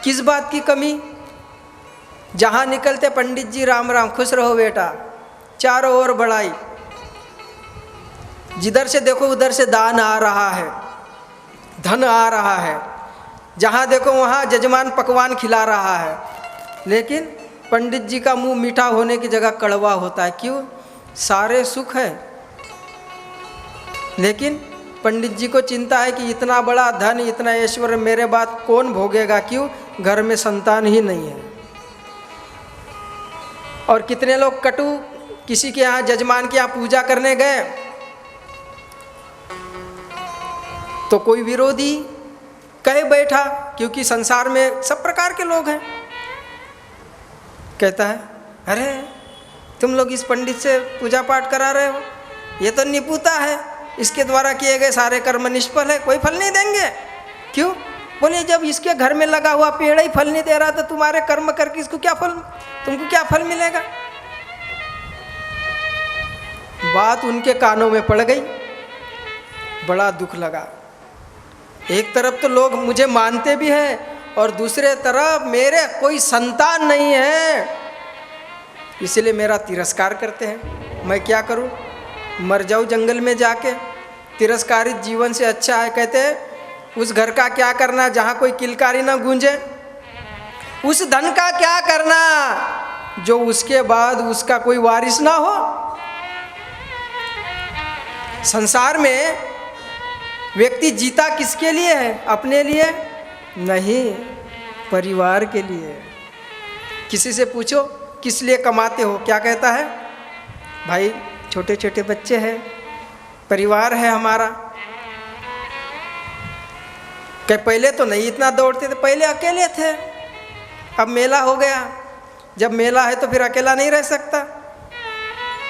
किस बात की कमी? जहाँ निकलते पंडित जी राम राम, खुश रहो बेटा, चारों ओर बढ़ाई, जिधर से देखो उधर से दान आ रहा है, धन आ रहा है, जहाँ देखो वहाँ जजमान पकवान खिला रहा है। लेकिन पंडित जी का मुंह मीठा होने की जगह कड़वा होता है। क्यों? सारे सुख है, लेकिन पंडित जी को चिंता है कि इतना बड़ा धन, इतना ऐश्वर्य मेरे बाद कौन भोगेगा? क्यों? घर में संतान ही नहीं है। और कितने लोग कटु किसी के यहाँ, जजमान के यहाँ पूजा करने गए तो कोई विरोधी कहे बैठा, क्योंकि संसार में सब प्रकार के लोग हैं, कहता है अरे तुम लोग इस पंडित से पूजा पाठ करा रहे हो, ये तो निपुता है, इसके द्वारा किए गए सारे कर्म निष्फल है, कोई फल नहीं देंगे। क्यों? बोले जब इसके घर में लगा हुआ पेड़ ही फल नहीं दे रहा तो तुम्हारे कर्म करके इसको क्या फल, तुमको क्या फल मिलेगा? बात उनके कानों में पड़ गई, बड़ा दुख लगा। एक तरफ तो लोग मुझे मानते भी हैं और दूसरे तरफ मेरे कोई संतान नहीं है, इसलिए मेरा तिरस्कार करते हैं। मैं क्या करूं? मर जाऊं जंगल में जाके? तिरस्कारित जीवन से अच्छा है, कहते हैं, उस घर का क्या करना जहां कोई किलकारी ना गूंजे, उस धन का क्या करना जो उसके बाद उसका कोई वारिस ना हो। संसार में व्यक्ति जीता किसके लिए है? अपने लिए नहीं, परिवार के लिए। किसी से पूछो किस लिए कमाते हो, क्या कहता है? भाई छोटे छोटे बच्चे हैं, परिवार है हमारा। क्या पहले तो नहीं इतना दौड़ते थे, पहले अकेले थे, अब मेला हो गया, जब मेला है तो फिर अकेला नहीं रह सकता,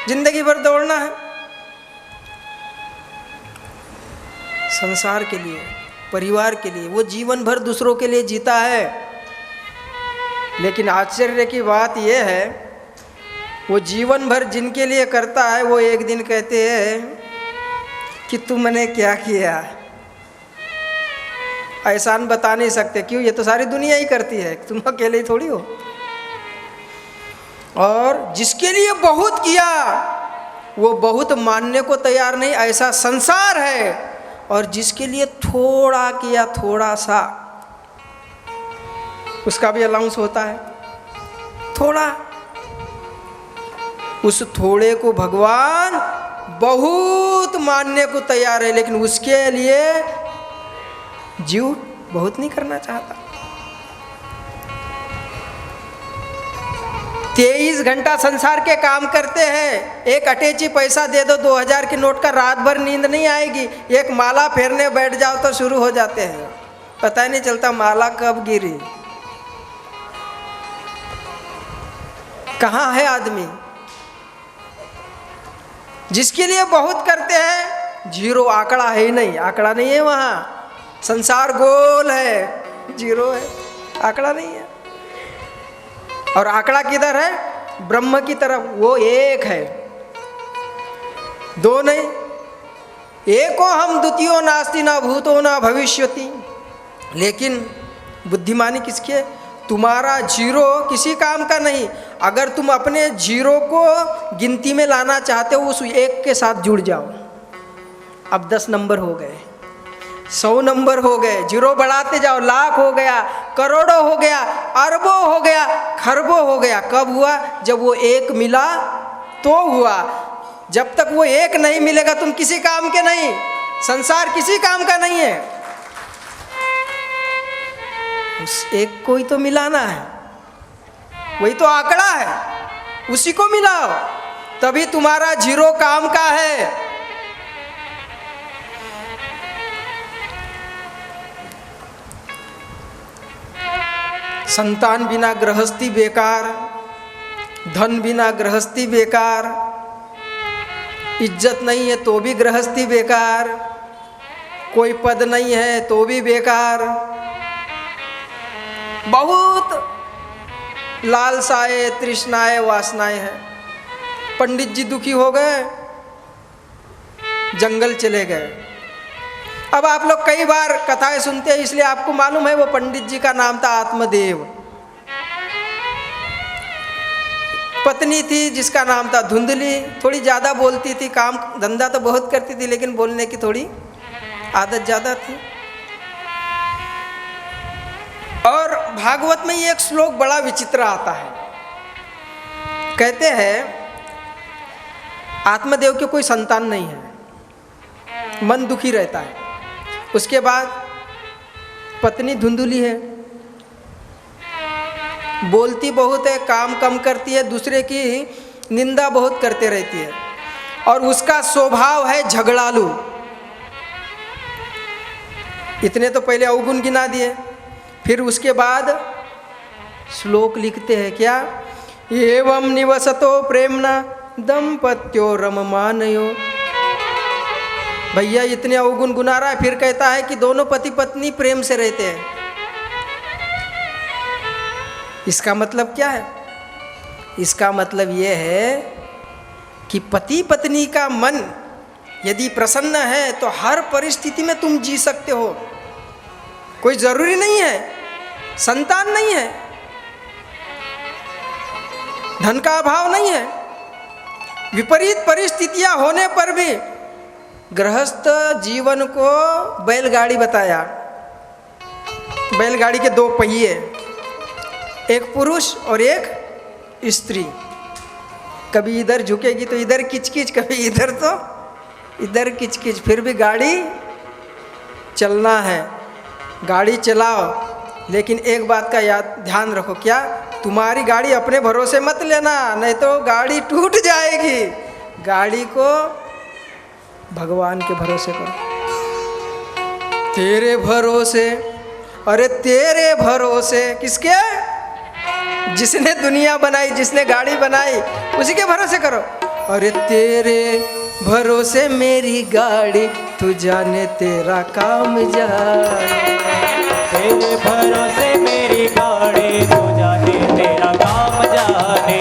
जिंदगी भर दौड़ना है। संसार के लिए, परिवार के लिए, वो जीवन भर दूसरों के लिए जीता है। लेकिन आश्चर्य की बात यह है, वो जीवन भर जिनके लिए करता है वो एक दिन कहते हैं कि तुमने क्या किया। एहसान बता नहीं सकते, क्यों? ये तो सारी दुनिया ही करती है, तुम अकेले ही थोड़ी हो। और जिसके लिए बहुत किया वो बहुत मानने को तैयार नहीं, ऐसा संसार है। और जिसके लिए थोड़ा किया, थोड़ा सा, उसका भी अलाउंस होता है, थोड़ा। उस थोड़े को भगवान बहुत मानने को तैयार है, लेकिन उसके लिए जीव बहुत नहीं करना चाहता। 23 घंटा संसार के काम करते हैं, एक अटैची पैसा दे दो 2000 के नोट का, रात भर नींद नहीं आएगी। एक माला फेरने बैठ जाओ तो शुरू हो जाते हैं, पता ही नहीं चलता माला कब गिरी। कहाँ है आदमी? जिसके लिए बहुत करते हैं, जीरो, आंकड़ा है ही नहीं, आंकड़ा नहीं है वहाँ। संसार गोल है, जीरो है, आंकड़ा नहीं है। और आंकड़ा किधर है? ब्रह्म की तरफ, वो एक है, दो नहीं। एको हम द्वितीयो नास्ति ना भूतो ना भविष्यति। लेकिन बुद्धिमानी किसकी है? तुम्हारा जीरो किसी काम का नहीं। अगर तुम अपने जीरो को गिनती में लाना चाहते हो, उस एक के साथ जुड़ जाओ। अब 10 नंबर हो गए, 100 नंबर हो गए, जीरो बढ़ाते जाओ, लाख हो गया, करोड़ों हो गया, अरबों हो गया, खरबों हो गया। कब हुआ? जब वो एक मिला तो हुआ। जब तक वो एक नहीं मिलेगा तुम किसी काम के नहीं, संसार किसी काम का नहीं है। उस एक को ही तो मिलाना है, वही तो आंकड़ा है, उसी को मिलाओ, तभी तुम्हारा जीरो काम का है। संतान बिना गृहस्थी बेकार, धन बिना गृहस्थी बेकार, इज्जत नहीं है तो भी गृहस्थी बेकार, कोई पद नहीं है तो भी बेकार। बहुत लालसाएं, तृष्णाएं, वासनाएं हैं। पंडित जी दुखी हो गए, जंगल चले गए। अब आप लोग कई बार कथाएं सुनते हैं, इसलिए आपको मालूम है वो पंडित जी का नाम था आत्मदेव। पत्नी थी जिसका नाम था धुंधली, थोड़ी ज़्यादा बोलती थी, काम धंधा तो बहुत करती थी लेकिन बोलने की थोड़ी आदत ज़्यादा थी। और भागवत में ये एक श्लोक बड़ा विचित्र आता है। कहते हैं आत्मदेव के कोई संतान नहीं है, मन दुखी रहता है। उसके बाद पत्नी धुंधली है, बोलती बहुत है, काम कम करती है, दूसरे की निंदा बहुत करते रहती है, और उसका स्वभाव है झगड़ालू। इतने तो पहले अवगुण गिना दिए, फिर उसके बाद श्लोक लिखते हैं क्या? एवं निवसतो प्रेमना दंपत्यो रममानयो। भैया इतने अवगुण गुना रहा है, फिर कहता है कि दोनों पति पत्नी प्रेम से रहते हैं। इसका मतलब क्या है? इसका मतलब यह है कि पति पत्नी का मन यदि प्रसन्न है तो हर परिस्थिति में तुम जी सकते हो। कोई जरूरी नहीं है, संतान नहीं है, धन का अभाव नहीं है, विपरीत परिस्थितियां होने पर भी गृहस्थ जीवन को बैलगाड़ी बताया। बैलगाड़ी के 2 पहिए, एक पुरुष और एक स्त्री। कभी इधर झुकेगी तो इधर किचकिच, कभी इधर तो इधर किचकिच, फिर भी गाड़ी चलना है। गाड़ी चलाओ, लेकिन एक बात का ध्यान रखो, क्या? तुम्हारी गाड़ी अपने भरोसे मत लेना, नहीं तो गाड़ी टूट जाएगी। गाड़ी को भगवान के भरोसे करो। तेरे भरोसे, अरे तेरे भरोसे किसके? जिसने दुनिया बनाई, जिसने गाड़ी बनाई, उसी के भरोसे करो। अरे तेरे भरोसे मेरी गाड़ी, तू जाने तेरा काम जाने। तेरे भरोसे मेरी गाड़ी, तू जाने तेरा काम जाने।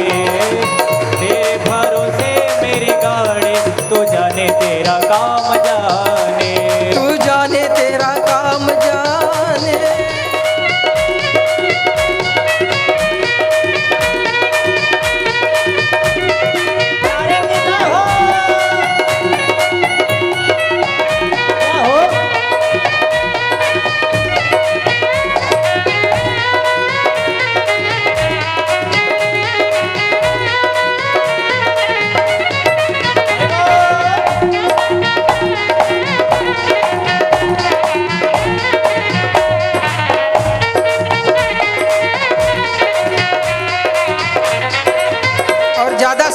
तेरे भरोसे मेरी गाड़ी, तू जाने तेरा काम जाने। तू जाने तेरा काम जाने।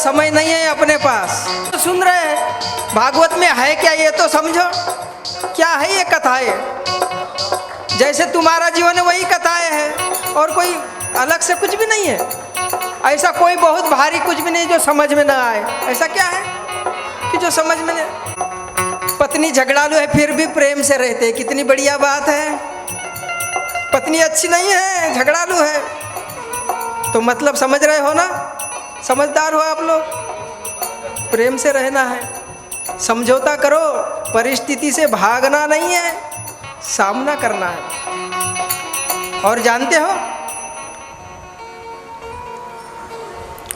समय नहीं है अपने पास। तो सुन रहे हैं भागवत में है क्या, ये तो समझो। क्या है ये कथाएं? जैसे तुम्हारा जीवन है वही कथाएं है, और कोई अलग से कुछ भी नहीं है। ऐसा कोई बहुत भारी कुछ भी नहीं जो समझ में ना आए। ऐसा क्या है कि जो समझ में नहीं। पत्नी झगड़ालू है फिर भी प्रेम से रहते हैं, कितनी बढ़िया बात है। पत्नी अच्छी नहीं है, झगड़ालू है, तो मतलब समझ रहे हो ना, समझदार हो आप लोग। प्रेम से रहना है, समझौता करो, परिस्थिति से भागना नहीं है, सामना करना है। और जानते हो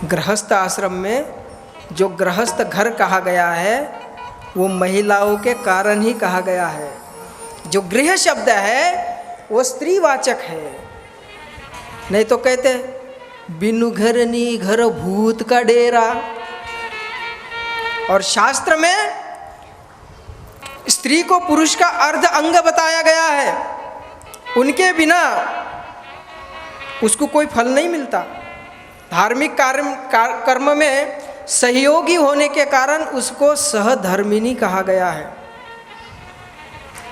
गृहस्थ आश्रम में जो गृहस्थ घर कहा गया है वो महिलाओं के कारण ही कहा गया है। जो गृह शब्द है वो स्त्रीवाचक है, नहीं तो कहते बिनु घर नी घर भूत का डेरा। और शास्त्र में स्त्री को पुरुष का अर्ध अंग बताया गया है, उनके बिना उसको कोई फल नहीं मिलता। धार्मिक कर्म में सहयोगी होने के कारण उसको सहधर्मिणी कहा गया है।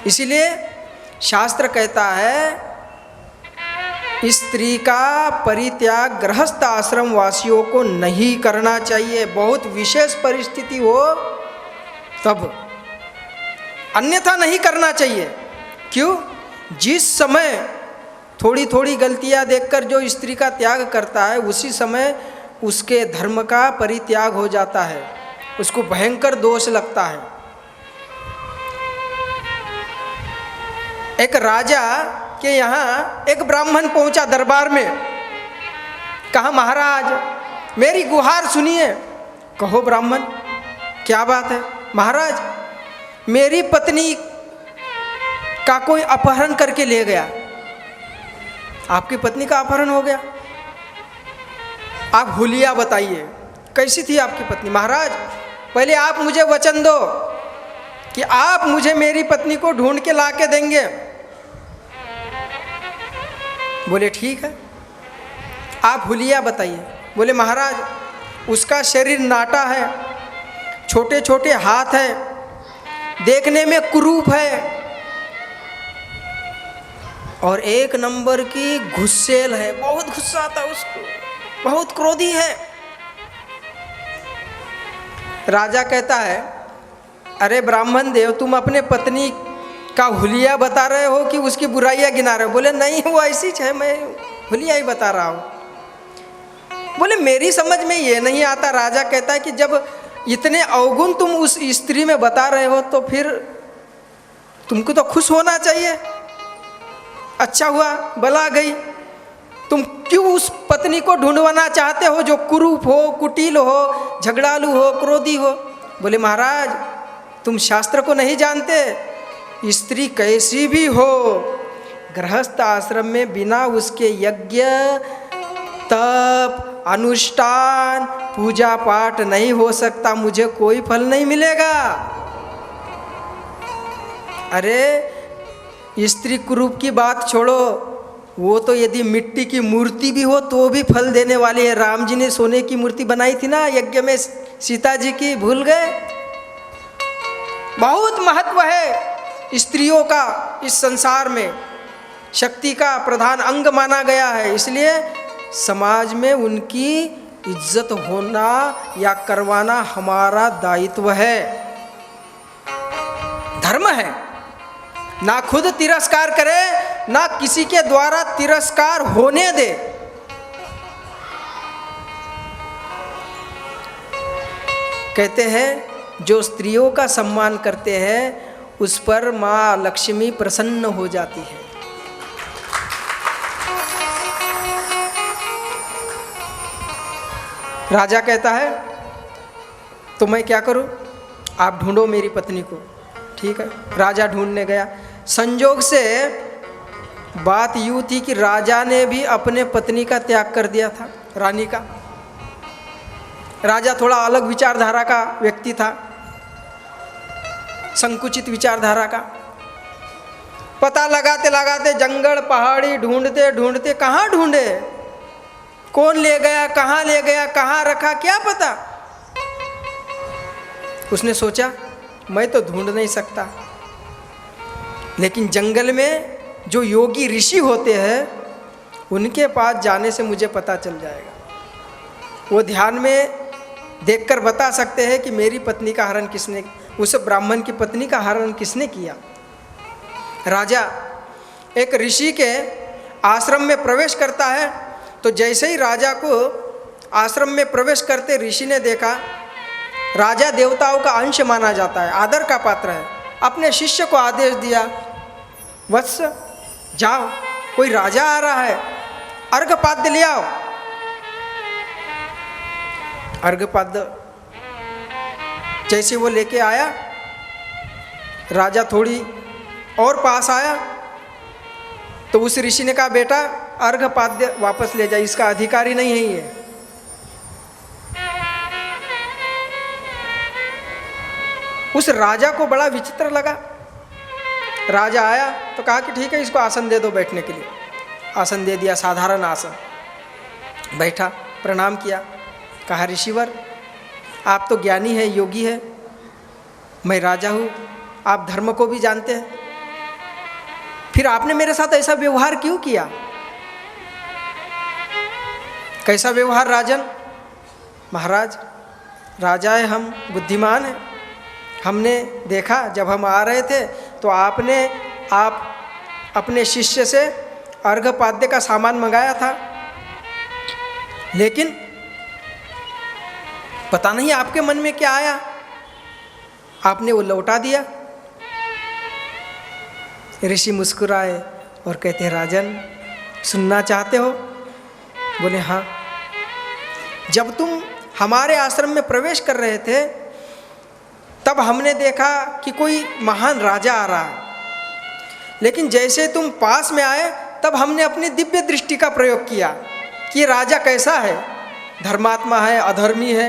इसीलिए शास्त्र कहता है स्त्री का परित्याग गृहस्थ आश्रम वासियों को नहीं करना चाहिए, बहुत विशेष परिस्थिति हो तब, अन्यथा नहीं करना चाहिए। क्यों? जिस समय थोड़ी थोड़ी गलतियां देखकर जो स्त्री का त्याग करता है उसी समय उसके धर्म का परित्याग हो जाता है, उसको भयंकर दोष लगता है। एक राजा के यहाँ एक ब्राह्मण पहुंचा दरबार में, कहा महाराज मेरी गुहार सुनिए। कहो ब्राह्मण क्या बात है? महाराज मेरी पत्नी का कोई अपहरण करके ले गया। आपकी पत्नी का अपहरण हो गया? आप हुलिया बताइए कैसी थी आपकी पत्नी? महाराज पहले आप मुझे वचन दो कि आप मुझे मेरी पत्नी को ढूंढ के ला के देंगे। बोले ठीक है, आप हुलिया बताइए। बोले महाराज उसका शरीर नाटा है, छोटे छोटे हाथ है, देखने में कुरूप है और एक नंबर की गुस्सेल है, बहुत गुस्सा आता उसको, बहुत क्रोधी है। राजा कहता है अरे ब्राह्मण देव तुम अपने पत्नी का हुलिया बता रहे हो कि उसकी बुराइयां गिना रहे हो? बोले नहीं वो ऐसी है, मैं हुलिया ही बता रहा हूँ। बोले मेरी समझ में ये नहीं आता। राजा कहता है कि जब इतने अवगुण तुम उस स्त्री में बता रहे हो तो फिर तुमको तो खुश होना चाहिए, अच्छा हुआ बला गई। तुम क्यों उस पत्नी को ढूंढवाना चाहते हो जो कुरूप हो, कुटिल हो, झगड़ालू हो, क्रोधी हो? बोले महाराज तुम शास्त्र को नहीं जानते, स्त्री कैसी भी हो गृहस्थ आश्रम में बिना उसके यज्ञ तप अनुष्ठान पूजा पाठ नहीं हो सकता, मुझे कोई फल नहीं मिलेगा। अरे स्त्री कुरूप की बात छोड़ो, वो तो यदि मिट्टी की मूर्ति भी हो तो भी फल देने वाली है। राम जी ने सोने की मूर्ति बनाई थी ना यज्ञ में सीता जी की, भूल गए? बहुत महत्व है स्त्रियों का इस संसार में, शक्ति का प्रधान अंग माना गया है। इसलिए समाज में उनकी इज्जत होना या करवाना हमारा दायित्व है, धर्म है। ना खुद तिरस्कार करे ना किसी के द्वारा तिरस्कार होने दे। कहते हैं जो स्त्रियों का सम्मान करते हैं उस पर माँ लक्ष्मी प्रसन्न हो जाती है। राजा कहता है तो मैं क्या करूं? आप ढूंढो मेरी पत्नी को। ठीक है, राजा ढूंढने गया। संजोग से बात यूं थी कि राजा ने भी अपने पत्नी का त्याग कर दिया था, रानी का। राजा थोड़ा अलग विचारधारा का व्यक्ति था, संकुचित विचारधारा का। पता लगाते लगाते जंगल पहाड़ी ढूंढते ढूंढते कहाँ ढूंढे, कौन ले गया, कहाँ रखा, क्या पता। उसने सोचा मैं तो ढूंढ नहीं सकता, लेकिन जंगल में जो योगी ऋषि होते हैं उनके पास जाने से मुझे पता चल जाएगा। वो ध्यान में देखकर बता सकते हैं कि मेरी पत्नी का हरण किसने, उस ब्राह्मण की पत्नी का हरण किसने किया। राजा एक ऋषि के आश्रम में प्रवेश करता है, तो जैसे ही राजा को आश्रम में प्रवेश करते ऋषि ने देखा, राजा देवताओं का अंश माना जाता है, आदर का पात्र है, अपने शिष्य को आदेश दिया, वत्स जाओ, कोई राजा आ रहा है, अर्घपाद्य ले आओ। अर्घपाद्य जैसे वो लेके आया, राजा थोड़ी और पास आया तो उस ऋषि ने कहा, बेटा अर्घपाद्य वापस ले जाए, इसका अधिकारी नहीं है ये। उस राजा को बड़ा विचित्र लगा। राजा आया तो कहा कि ठीक है, इसको आसन दे दो बैठने के लिए। आसन दे दिया, साधारण आसन, बैठा, प्रणाम किया, कहा ऋषिवर आप तो ज्ञानी है, योगी है, मैं राजा हूँ, आप धर्म को भी जानते हैं, फिर आपने मेरे साथ ऐसा व्यवहार क्यों किया? कैसा व्यवहार राजन? महाराज राजा है, हम बुद्धिमान हैं, हमने देखा जब हम आ रहे थे तो आप अपने शिष्य से अर्घपाद्य का सामान मंगाया था, लेकिन पता नहीं आपके मन में क्या आया, आपने वो लौटा दिया। ऋषि मुस्कुराए और कहते हैं, राजन सुनना चाहते हो? बोले हाँ। जब तुम हमारे आश्रम में प्रवेश कर रहे थे तब हमने देखा कि कोई महान राजा आ रहा है, लेकिन जैसे तुम पास में आए तब हमने अपनी दिव्य दृष्टि का प्रयोग किया कि ये राजा कैसा है, धर्मात्मा है, अधर्मी है,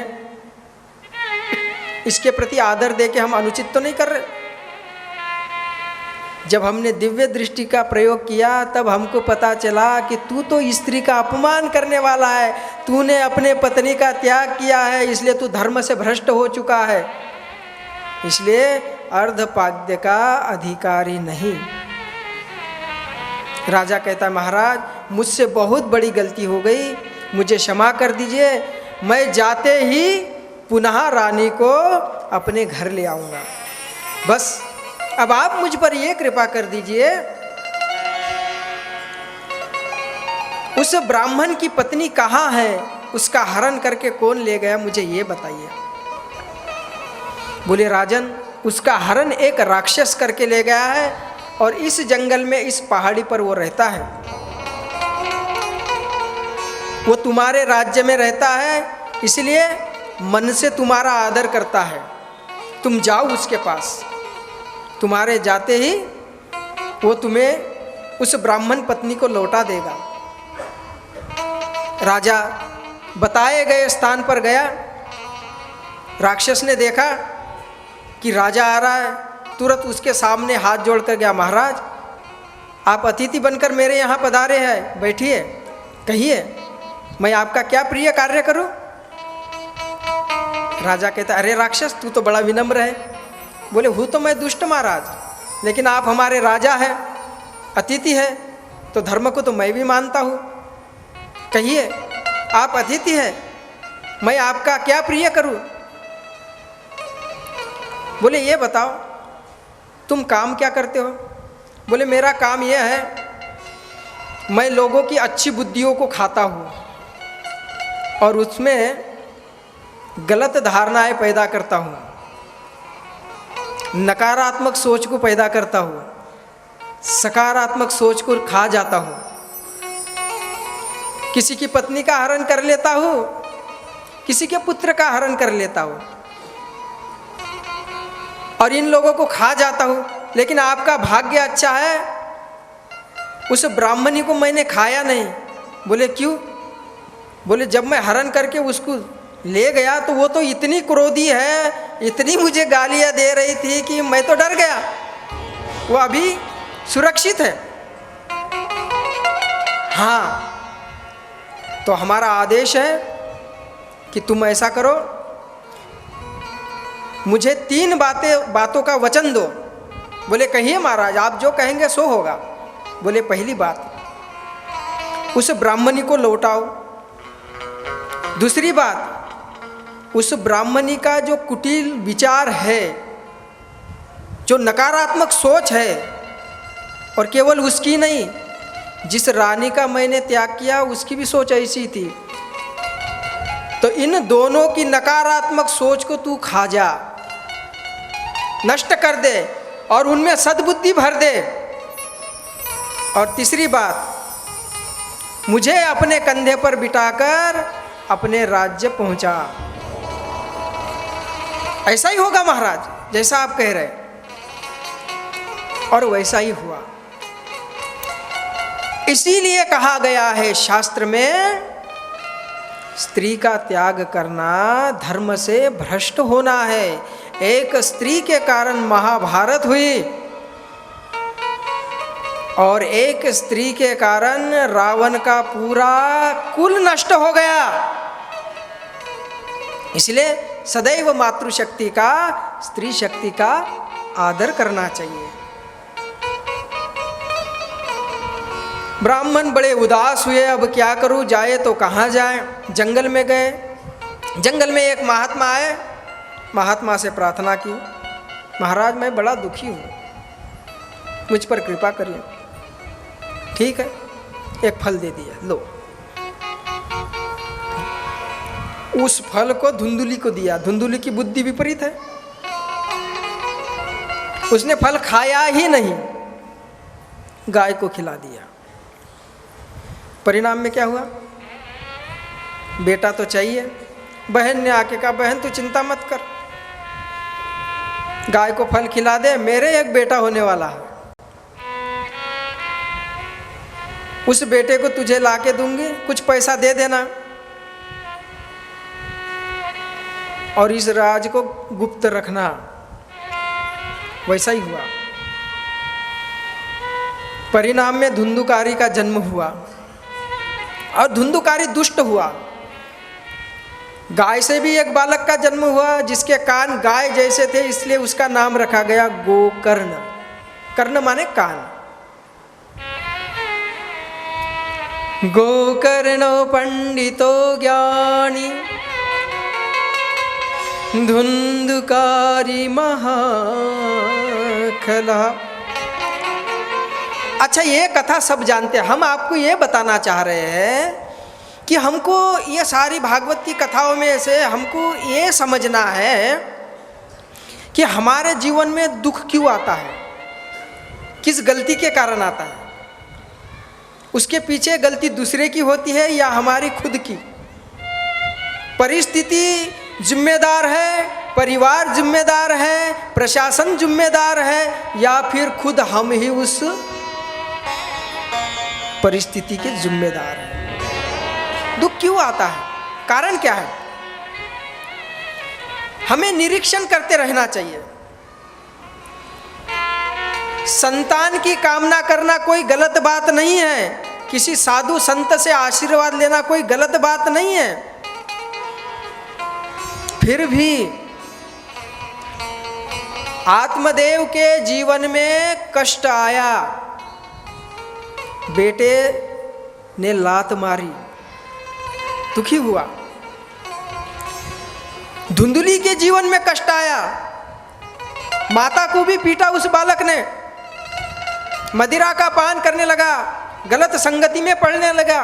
इसके प्रति आदर दे के हम अनुचित तो नहीं कर रहे। जब हमने दिव्य दृष्टि का प्रयोग किया तब हमको पता चला कि तू तो स्त्री का अपमान करने वाला है, तूने अपने पत्नी का त्याग किया है, इसलिए तू धर्म से भ्रष्ट हो चुका है, इसलिए अर्धपाद्य का अधिकारी नहीं। राजा कहता, महाराज मुझसे बहुत बड़ी गलती हो गई, मुझे क्षमा कर दीजिए, मैं जाते ही पुनः रानी को अपने घर ले आऊँगा, बस अब आप मुझ पर यह कृपा कर दीजिए, उस ब्राह्मण की पत्नी कहाँ है, उसका हरण करके कौन ले गया, मुझे ये बताइए। बोले राजन उसका हरण एक राक्षस करके ले गया है और इस जंगल में, इस पहाड़ी पर वो रहता है, वो तुम्हारे राज्य में रहता है, इसलिए मन से तुम्हारा आदर करता है, तुम जाओ उसके पास, तुम्हारे जाते ही वो तुम्हें उस ब्राह्मण पत्नी को लौटा देगा। राजा बताए गए स्थान पर गया, राक्षस ने देखा कि राजा आ रहा है, तुरंत उसके सामने हाथ जोड़कर गया, महाराज आप अतिथि बनकर मेरे यहाँ पधारे हैं, बैठिए, कहिए मैं आपका क्या प्रिय कार्य करूं? राजा कहता, अरे राक्षस तू तो बड़ा विनम्र है। बोले हूँ तो मैं दुष्ट महाराज, लेकिन आप हमारे राजा हैं, अतिथि है, तो धर्म को तो मैं भी मानता हूँ, कहिए आप अतिथि हैं, मैं आपका क्या प्रिय करूं? बोले ये बताओ तुम काम क्या करते हो? बोले मेरा काम यह है, मैं लोगों की अच्छी बुद्धियों को खाता हूँ और उसमें गलत धारणाएं पैदा करता हूँ, नकारात्मक सोच को पैदा करता हूँ, सकारात्मक सोच को खा जाता हूँ, किसी की पत्नी का हरण कर लेता हूँ, किसी के पुत्र का हरण कर लेता हूँ और इन लोगों को खा जाता हूँ। लेकिन आपका भाग्य अच्छा है, उस ब्राह्मणी को मैंने खाया नहीं। बोले क्यों? बोले जब मैं हरण करके उसको ले गया तो वो तो इतनी क्रोधी है, इतनी मुझे गालियाँ दे रही थी कि मैं तो डर गया, वो अभी सुरक्षित है। हाँ, तो हमारा आदेश है कि तुम ऐसा करो, मुझे 3 बातों का वचन दो। बोले कहिए महाराज, आप जो कहेंगे सो होगा। बोले पहली बात, उस ब्राह्मणी को लौटाओ। दूसरी बात, उस ब्राह्मणी का जो कुटिल विचार है, जो नकारात्मक सोच है, और केवल उसकी नहीं, जिस रानी का मैंने त्याग किया उसकी भी सोच ऐसी थी। तो इन दोनों की नकारात्मक सोच को तू खा जा, नष्ट कर दे और उनमें सद्बुद्धि भर दे। और तीसरी बात, मुझे अपने कंधे पर बिठाकर अपने राज्य पहुंचा। ऐसा ही होगा महाराज, जैसा आप कह रहे, और वैसा ही हुआ। इसीलिए कहा गया है शास्त्र में, स्त्री का त्याग करना धर्म से भ्रष्ट होना है। एक स्त्री के कारण महाभारत हुई और एक स्त्री के कारण रावण का पूरा कुल नष्ट हो गया। इसलिए सदैव मातृशक्ति का, स्त्री शक्ति का आदर करना चाहिए। ब्राह्मण बड़े उदास हुए, अब क्या करूं, जाए तो कहाँ जाए। जंगल में गए। जंगल में एक महात्मा आए, महात्मा से प्रार्थना की, महाराज मैं बड़ा दुखी हूँ, मुझ पर कृपा करिए। ठीक है, एक फल दे दिया, लो। उस फल को धुंधुली को दिया। धुंधुली की बुद्धि विपरीत है, उसने फल खाया ही नहीं, गाय को खिला दिया। परिणाम में क्या हुआ, बेटा तो चाहिए। बहन ने आके कहा, बहन तू चिंता मत कर, गाय को फल खिला दे, मेरे एक बेटा होने वाला है, उस बेटे को तुझे लाके दूंगी, कुछ पैसा दे देना और इस राज को गुप्त रखना। वैसा ही हुआ। परिणाम में धुंधुकारी का जन्म हुआ और धुंधुकारी दुष्ट हुआ। गाय से भी एक बालक का जन्म हुआ जिसके कान गाय जैसे थे, इसलिए उसका नाम रखा गया गोकर्ण। कर्ण माने कान। गोकर्णो पंडितो ज्ञानी धुंधुकारी महाखला। अच्छा, ये कथा सब जानते हैं, हम आपको ये बताना चाह रहे हैं कि हमको ये सारी भागवत की कथाओं में से हमको ये समझना है कि हमारे जीवन में दुख क्यों आता है, किस गलती के कारण आता है। उसके पीछे गलती दूसरे की होती है या हमारी खुद की। परिस्थिति जिम्मेदार है, परिवार जिम्मेदार है, प्रशासन जिम्मेदार है, या फिर खुद हम ही उस परिस्थिति के जिम्मेदार हैं। दुख क्यों आता है, कारण क्या है, हमें निरीक्षण करते रहना चाहिए। संतान की कामना करना कोई गलत बात नहीं है, किसी साधु संत से आशीर्वाद लेना कोई गलत बात नहीं है। फिर भी आत्मदेव के जीवन में कष्ट आया, बेटे ने लात मारी, दुखी हुआ। धुंधुली के जीवन में कष्ट आया, माता को भी पीटा उस बालक ने, मदिरा का पान करने लगा, गलत संगति में पड़ने लगा।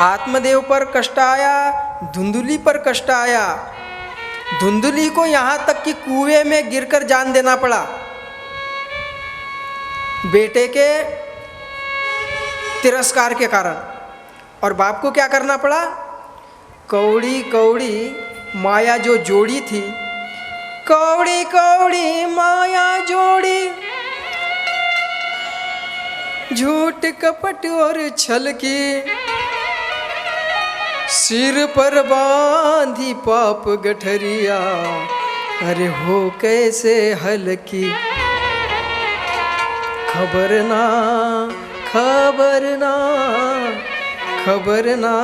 आत्मदेव पर कष्ट आया, धुंधुली पर कष्ट आया। धुंधुली को यहां तक कि कुएं में गिरकर जान देना पड़ा बेटे के तिरस्कार के कारण। और बाप को क्या करना पड़ा, कौड़ी कौड़ी माया जो जोड़ी थी, कौड़ी कौड़ी माया जोड़ी, झूठ कपट और छल की, सिर पर बांधी पाप गठरिया, अरे हो कैसे हल्की। खबर ना खबर ना खबर ना,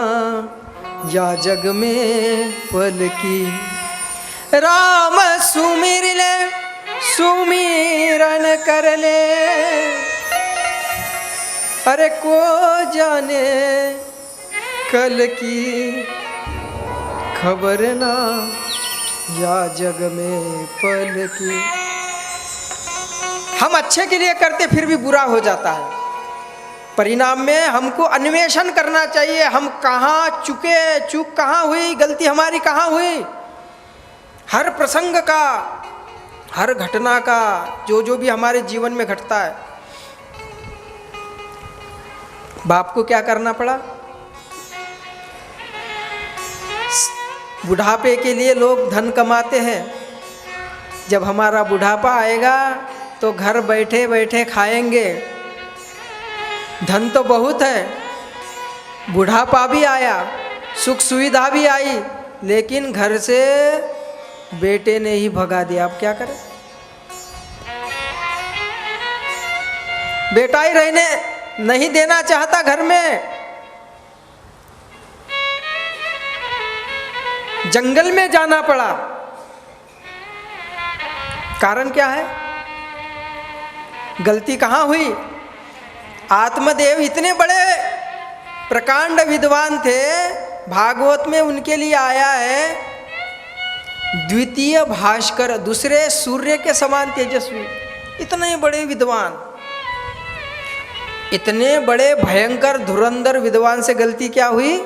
या जग में पलकी। राम सुमिर ले सुमिरन कर ले, अरे को जाने कल की खबर ना, या जग में पल की। हम अच्छे के लिए करते फिर भी बुरा हो जाता है। परिणाम में हमको अन्वेषण करना चाहिए, हम कहाँ चूक कहाँ हुई, गलती हमारी कहाँ हुई। हर प्रसंग का, हर घटना का, जो भी हमारे जीवन में घटता है, बाप को क्या करना पड़ा। बुढ़ापे के लिए लोग धन कमाते हैं। जब हमारा बुढ़ापा आएगा तो घर बैठे बैठे खाएंगे। धन तो बहुत है, बुढ़ापा भी आया, सुख सुविधा भी आई, लेकिन घर से बेटे ने ही भगा दिया। अब क्या करें। बेटा ही रहने नहीं देना चाहता घर में। जंगल में जाना पड़ा। कारण क्या है, गलती कहाँ हुई। आत्मदेव इतने बड़े प्रकांड विद्वान थे, भागवत में उनके लिए आया है द्वितीय भास्कर, दूसरे सूर्य के समान तेजस्वी। इतने बड़े विद्वान, इतने बड़े भयंकर धुरंधर विद्वान से गलती क्या हुई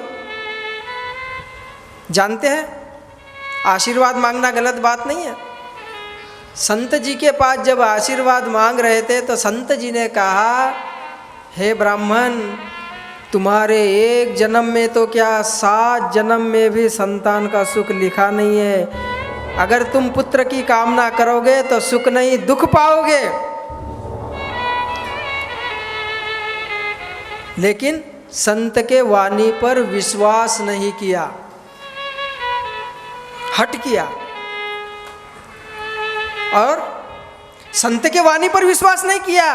जानते हैं। आशीर्वाद मांगना गलत बात नहीं है। संत जी के पास जब आशीर्वाद मांग रहे थे तो संत जी ने कहा, हे ब्राह्मण, तुम्हारे एक जन्म में तो क्या 7 जन्म में भी संतान का सुख लिखा नहीं है। अगर तुम पुत्र की कामना करोगे तो सुख नहीं दुख पाओगे। लेकिन संत के वाणी पर विश्वास नहीं किया, हट किया। और संत के वाणी पर विश्वास नहीं किया,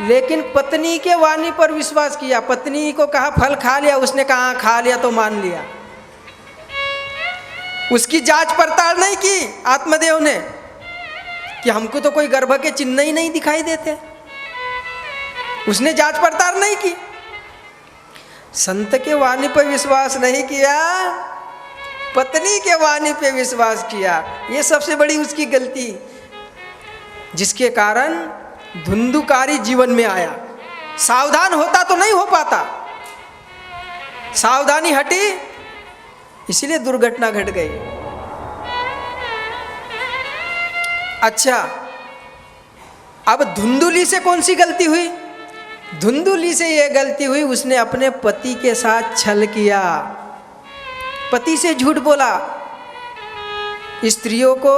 लेकिन पत्नी के वाणी पर विश्वास किया। पत्नी को कहा फल खा लिया, उसने कहा खा लिया तो मान लिया। उसकी जांच पड़ताल नहीं की आत्मदेव ने कि हमको तो कोई गर्भ के चिन्ह ही नहीं दिखाई देते। उसने जांच पड़ताल नहीं की। संत के वाणी पर विश्वास नहीं किया, पत्नी के वाणी पे विश्वास किया। ये सबसे बड़ी उसकी गलती, जिसके कारण धुंधुकारी जीवन में आया। सावधान होता तो नहीं हो पाता, सावधानी हटी इसलिए दुर्घटना घट गई। अच्छा, अब धुंधुली से कौन सी गलती हुई। धुंधुली से यह गलती हुई, उसने अपने पति के साथ छल किया, पति से झूठ बोला। स्त्रियों को,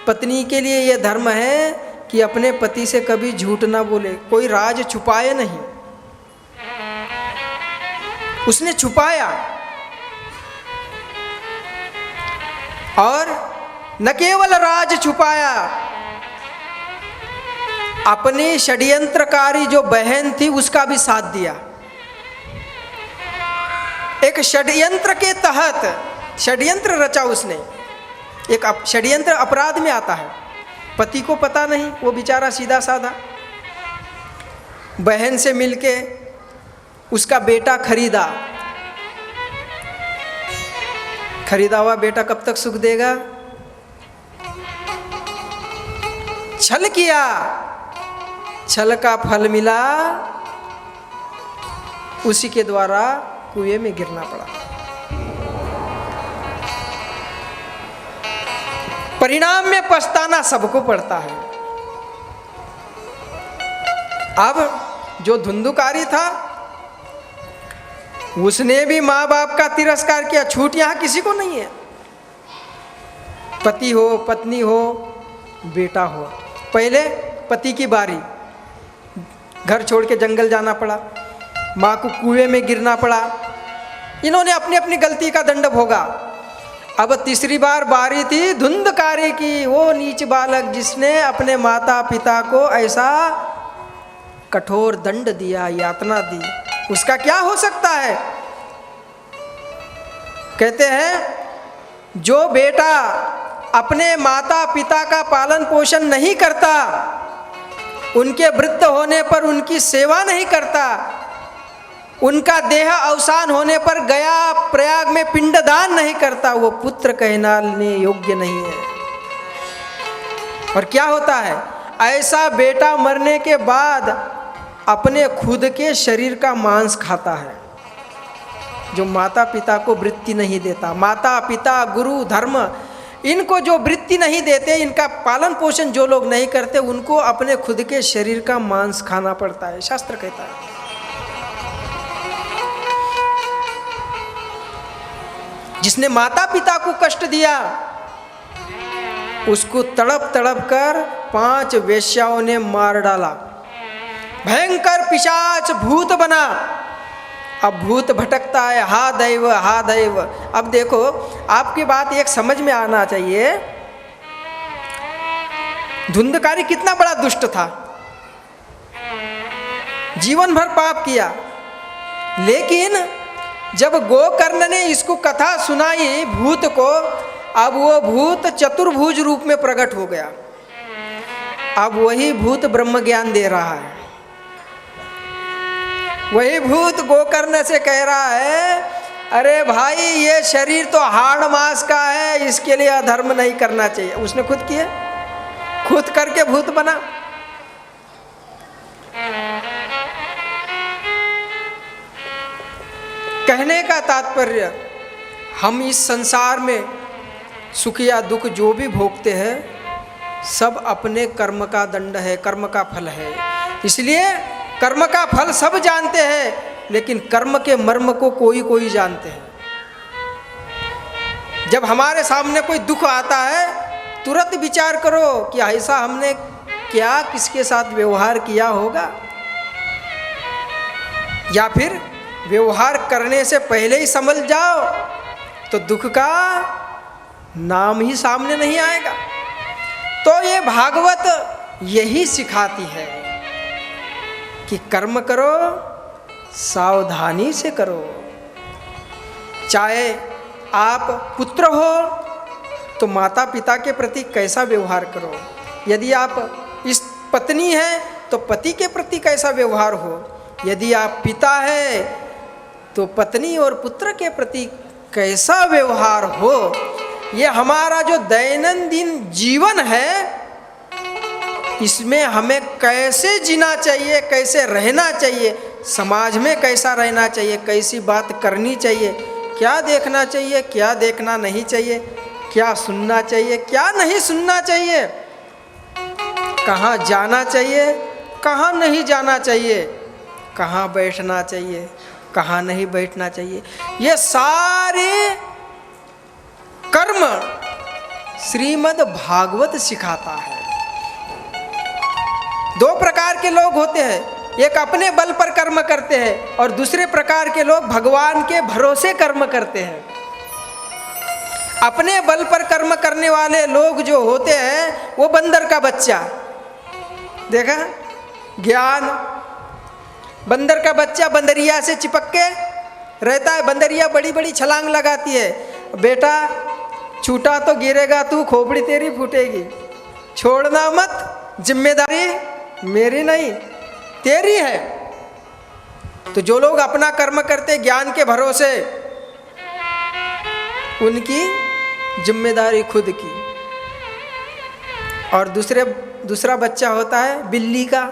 पत्नी के लिए यह धर्म है कि अपने पति से कभी झूठ ना बोले, कोई राज छुपाए नहीं। उसने छुपाया, और न केवल राज छुपाया, अपनी षड्यंत्रकारी जो बहन थी उसका भी साथ दिया। एक षड्यंत्र के तहत षड्यंत्र रचा उसने। एक षड्यंत्र अपराध में आता है। पति को पता नहीं, वो बेचारा सीधा साधा बहन से मिलके उसका बेटा खरीदा। खरीदा हुआ बेटा कब तक सुख देगा। छल किया, छल का फल मिला, उसी के द्वारा कुएं में गिरना पड़ा। परिणाम में पछताना सबको पड़ता है। अब जो धुंधुकारी था उसने भी माँ बाप का तिरस्कार किया। छूट यहाँ किसी को नहीं है, पति हो, पत्नी हो, बेटा हो। पहले पति की बारी, घर छोड़ के जंगल जाना पड़ा, माँ को कुएं में गिरना पड़ा। इन्होंने अपनी अपनी गलती का दंड भोगा। अब तीसरी बार बारी थी धुंधकारी की, वो नीच बालक जिसने अपने माता पिता को ऐसा कठोर दंड दिया, यातना दी, उसका क्या हो सकता है। कहते हैं जो बेटा अपने माता पिता का पालन पोषण नहीं करता, उनके वृद्ध होने पर उनकी सेवा नहीं करता, उनका देह अवसान होने पर गया प्रयाग में पिंडदान नहीं करता, वो पुत्र कहलाने योग्य नहीं है। और क्या होता है, ऐसा बेटा मरने के बाद अपने खुद के शरीर का मांस खाता है, जो माता पिता को वृत्ति नहीं देता। माता पिता गुरु धर्म इनको जो वृत्ति नहीं देते, इनका पालन पोषण जो लोग नहीं करते, उनको अपने खुद के शरीर का मांस खाना पड़ता है, शास्त्र कहता है। जिसने माता पिता को कष्ट दिया, उसको तड़प तड़प कर 5 वेश्याओं ने मार डाला, भयंकर पिशाच भूत बना। अब भूत भटकता है, हा दैव हा दैव। अब देखो, आपकी बात एक समझ में आना चाहिए, धुंधकारी कितना बड़ा दुष्ट था, जीवन भर पाप किया, लेकिन जब गोकर्ण ने इसको कथा सुनाई भूत को, अब वो भूत चतुर्भुज रूप में प्रकट हो गया। अब वही भूत ब्रह्म ज्ञान दे रहा है। वही भूत गोकर्ण से कह रहा है, अरे भाई ये शरीर तो हाड़ मांस का है, इसके लिए अधर्म नहीं करना चाहिए। उसने खुद किया, खुद करके भूत बना। कहने का तात्पर्य, हम इस संसार में सुख या दुख जो भी भोगते हैं, सब अपने कर्म का दंड है, कर्म का फल है। इसलिए कर्म का फल सब जानते हैं, लेकिन कर्म के मर्म को कोई कोई जानते हैं। जब हमारे सामने कोई दुख आता है, तुरंत विचार करो कि ऐसा हमने क्या किसके साथ व्यवहार किया होगा, या फिर व्यवहार करने से पहले ही समझ जाओ तो दुख का नाम ही सामने नहीं आएगा। तो ये भागवत यही सिखाती है कि कर्म करो, सावधानी से करो। चाहे आप पुत्र हो तो माता पिता के प्रति कैसा व्यवहार करो, यदि आप इस पत्नी हैं तो पति के प्रति कैसा व्यवहार हो, यदि आप पिता हैं तो पत्नी और पुत्र के प्रति कैसा व्यवहार हो। ये हमारा जो दैनंदिन जीवन है, इसमें हमें कैसे जीना चाहिए, कैसे रहना चाहिए, समाज में कैसा रहना चाहिए, कैसी बात करनी चाहिए, क्या देखना चाहिए, क्या देखना नहीं चाहिए, क्या सुनना चाहिए, क्या नहीं सुनना चाहिए, कहाँ जाना चाहिए, कहाँ नहीं जाना चाहिए, कहाँ बैठना चाहिए, कहाँ नहीं बैठना चाहिए, ये सारे कर्म श्रीमद् भागवत सिखाता है। 2 प्रकार के लोग होते हैं, एक अपने बल पर कर्म करते हैं और दूसरे प्रकार के लोग भगवान के भरोसे कर्म करते हैं। अपने बल पर कर्म करने वाले लोग जो होते हैं, वो बंदर का बच्चा, देखा ज्ञान, बंदर का बच्चा बंदरिया से चिपक के रहता है, बंदरिया बड़ी बड़ी छलांग लगाती है, बेटा छूटा तो गिरेगा तू, खोपड़ी तेरी फूटेगी, छोड़ना मत, जिम्मेदारी मेरी नहीं तेरी है। तो जो लोग अपना कर्म करते ज्ञान के भरोसे, उनकी जिम्मेदारी खुद की। और दूसरा बच्चा होता है बिल्ली का।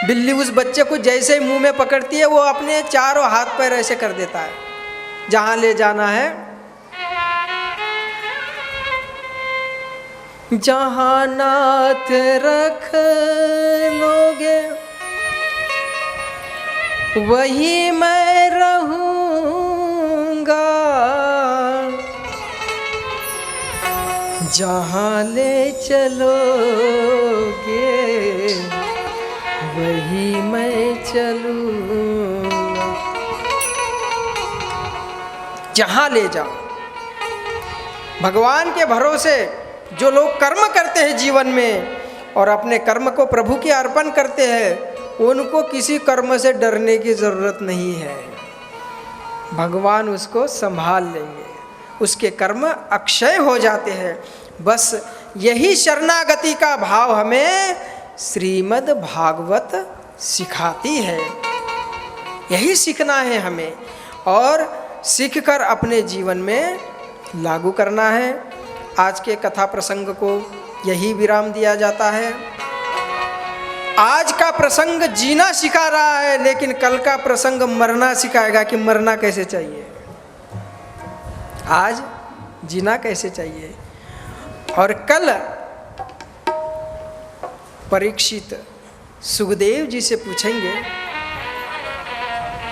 बिल्ली उस बच्चे को जैसे ही मुंह में पकड़ती है, वो अपने चारों हाथ पैर ऐसे कर देता है, जहां ले जाना है, जहां नाथ रख लोगे वही मैं रहूंगा, जहां ले चलोगे वही मैं चलूंगा। जहां ले जाओ, भगवान के भरोसे जो लोग कर्म करते हैं जीवन में और अपने कर्म को प्रभु के अर्पण करते हैं, उनको किसी कर्म से डरने की ज़रूरत नहीं है। भगवान उसको संभाल लेंगे, उसके कर्म अक्षय हो जाते हैं। बस यही शरणागति का भाव हमें श्रीमद् भागवत सिखाती है। यही सीखना है हमें और सीखकर अपने जीवन में लागू करना है। आज के कथा प्रसंग को यही विराम दिया जाता है। आज का प्रसंग जीना सिखा रहा है, लेकिन कल का प्रसंग मरना सिखाएगा कि मरना कैसे चाहिए। आज जीना कैसे चाहिए। और कल परीक्षित सुखदेव जी से पूछेंगे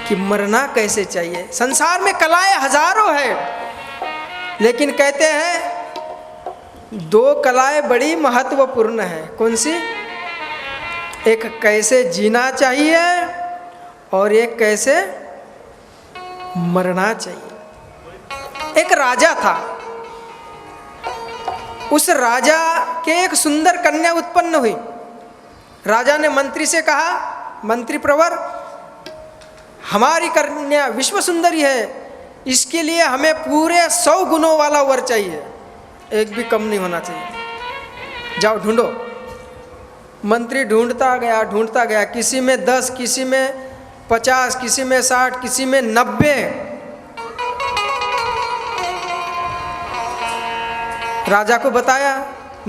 कि मरना कैसे चाहिए। संसार में कलाएं हजारों है, लेकिन कहते हैं दो कलाएं बड़ी महत्वपूर्ण है। कौन सी? एक कैसे जीना चाहिए और एक कैसे मरना चाहिए। एक राजा था, उस राजा के एक सुंदर कन्या उत्पन्न हुई। राजा ने मंत्री से कहा, मंत्री प्रवर, हमारी कन्या विश्व सुंदरी है, इसके लिए हमें पूरे 100 गुणों वाला वर चाहिए, एक भी कम नहीं होना चाहिए। जाओ ढूंढो। मंत्री ढूंढता गया, किसी में 10, किसी में 50, किसी में 60, किसी में 90। राजा को बताया,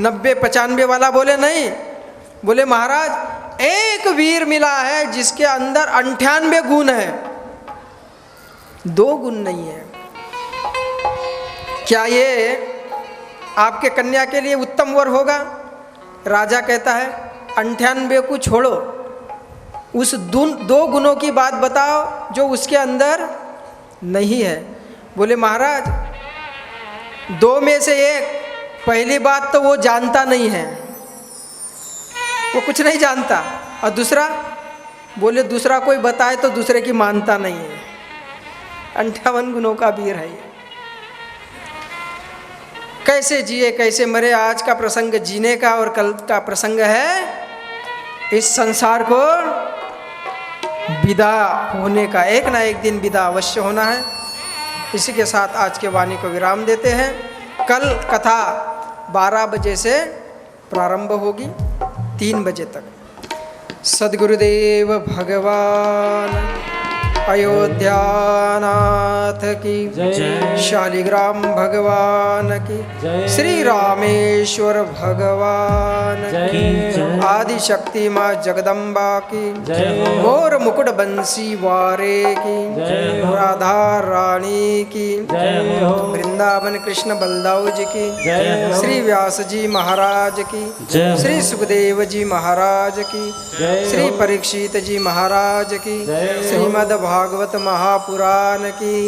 90, 95 वाला बोले नहीं। बोले महाराज, एक वीर मिला है जिसके अंदर 98 गुण है, 2 गुण नहीं है। क्या ये आपके कन्या के लिए उत्तम वर होगा? राजा कहता है 98 को छोड़ो, उस 2 गुणों की बात बताओ जो उसके अंदर नहीं है। बोले महाराज, 2 में से एक, पहली बात तो वो जानता नहीं है, वो कुछ नहीं जानता। और दूसरा? बोले दूसरा कोई बताए तो दूसरे की मानता नहीं है। 58 गुणों का वीर है ये। कैसे जिए कैसे मरे, आज का प्रसंग जीने का और कल का प्रसंग है इस संसार को विदा होने का। एक ना एक दिन विदा अवश्य होना है। इसी के साथ आज के वाणी को विराम देते हैं। कल कथा 12 बजे से प्रारंभ होगी, 3 बजे तक। सद्गुरुदेव भगवान अयोध्यानाथ की जय। शालिग्राम भगवान की श्री रामेश्वर भगवान की आदि शक्ति माँ जगदम्बा की मोर मुकुट बंसी वारे की राधा रानी की वृंदावन कृष्ण बलदाऊ जी की श्री व्यास जी महाराज की श्री सुखदेव जी महाराज की श्री परीक्षित जी महाराज की श्रीमद् भागवत महापुराण की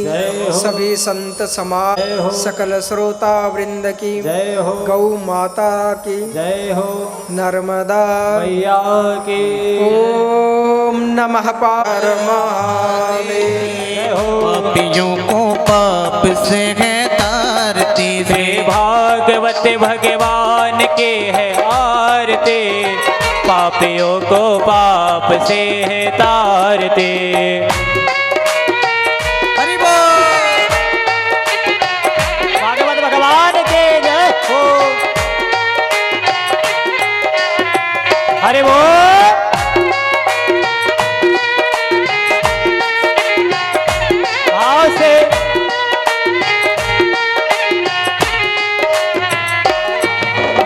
सभी संत समाज सकल श्रोता वृंद की गौ माता की नर्मदा मैया की ओम नमः पारमादेव। पापियों को पाप से है तारती, श्री भागवत भगवान के है आरती, पापियों को पाप से है तारते। हरि बोल। भागवत भगवान के जय हो। हरि बोल। भाव से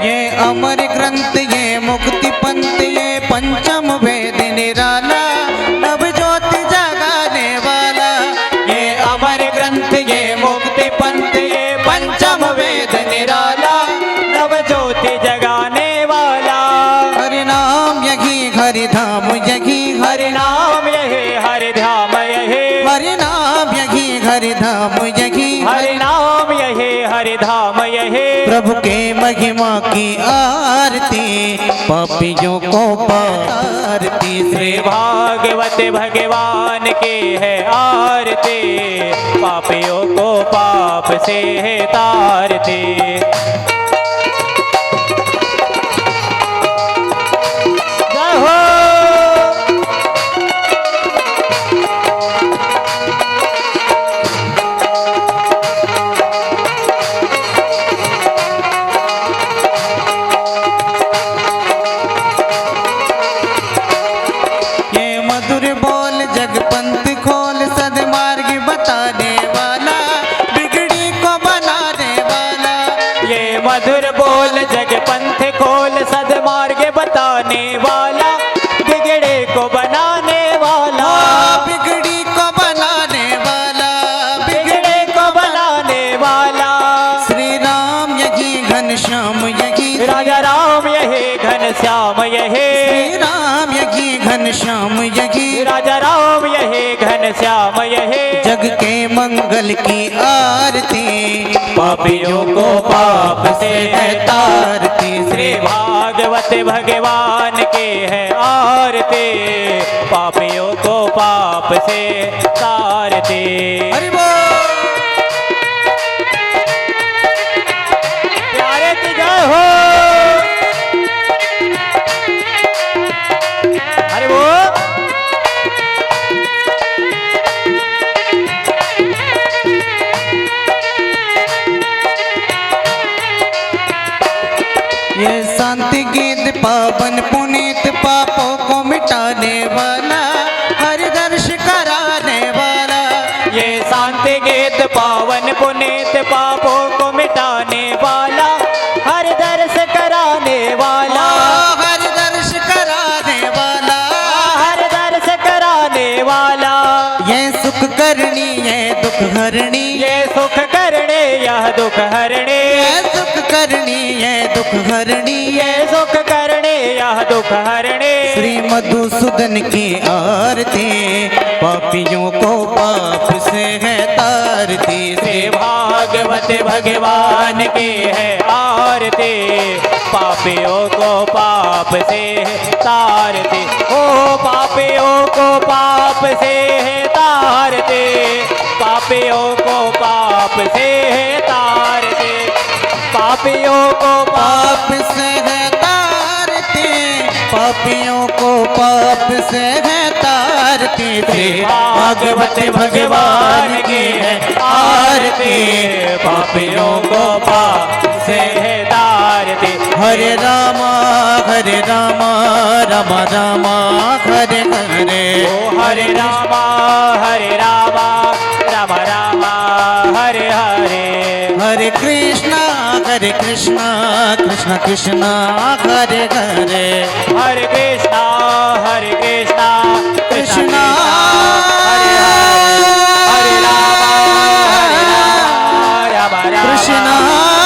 ये अमर ग्रंथ, ये मुक्ति पंथ, ये पंचम वेद निराला, नव ज्योति जगाने वाला। ये अमर ग्रंथ, ये मुक्ति पंथ, ये पंचम वेद निराला, नव ज्योति जगाने वाला। हरि नाम यही हरि धाम यही हरि नाम यही हरि धाम यही, हरि नाम यही हरि धाम यही, हरि नाम यही हरि धाम यही। प्रभु के महिमा की आरती, पापियों को पारती। श्री भागवत भगवान के है आरती, पापियों को पाप से है तारते। जय हो। श्याम यही जग के मंगल की आरती, पापियों को पाप से है तारती। श्री भागवत भगवान की है आरती, पापियों को पाप से तारती। हरि बोल। प्यारे की जय हो। हरि बोल। ये शांति गीत पावन पुनीत पापों को मिटाने वाला, हरि दर्श कराने वाला। ये शांति गीत पावन पुनीत पापों को मिटाने वाला, हर दर्श कराने वाला, हर दर्श कराने वाला, हर दर्श कराने वाला। ये सुख करनी है दुख हरणी, ये सुख करने यह दुख हरणे, ये सुख करनी है दुख हरणी। ये सुख करने यह दुख हरणे। श्री मधुसूदन की आरती, पापियों को पाप से है तारती। श्री भागवत भगवान की है आरती, पापियों को पाप से तारती। ओ पापियों को पाप से तारती, पापियों को पाप से तारती, पापियों को पाप से है तारती, पापियों को पाप से है तारती। श्री भागवत भगवान की है आरती, पापियों को पाप से तारती। हरे रामा राम रामा हरे हरे। ओ हरे रामा राम राम हरे हरे। हरे कृष्णा कृष्ण कृष्ण हरे हरे। हरे कृष्णा कृष्णा हरे हरे। हरे राम कृष्णा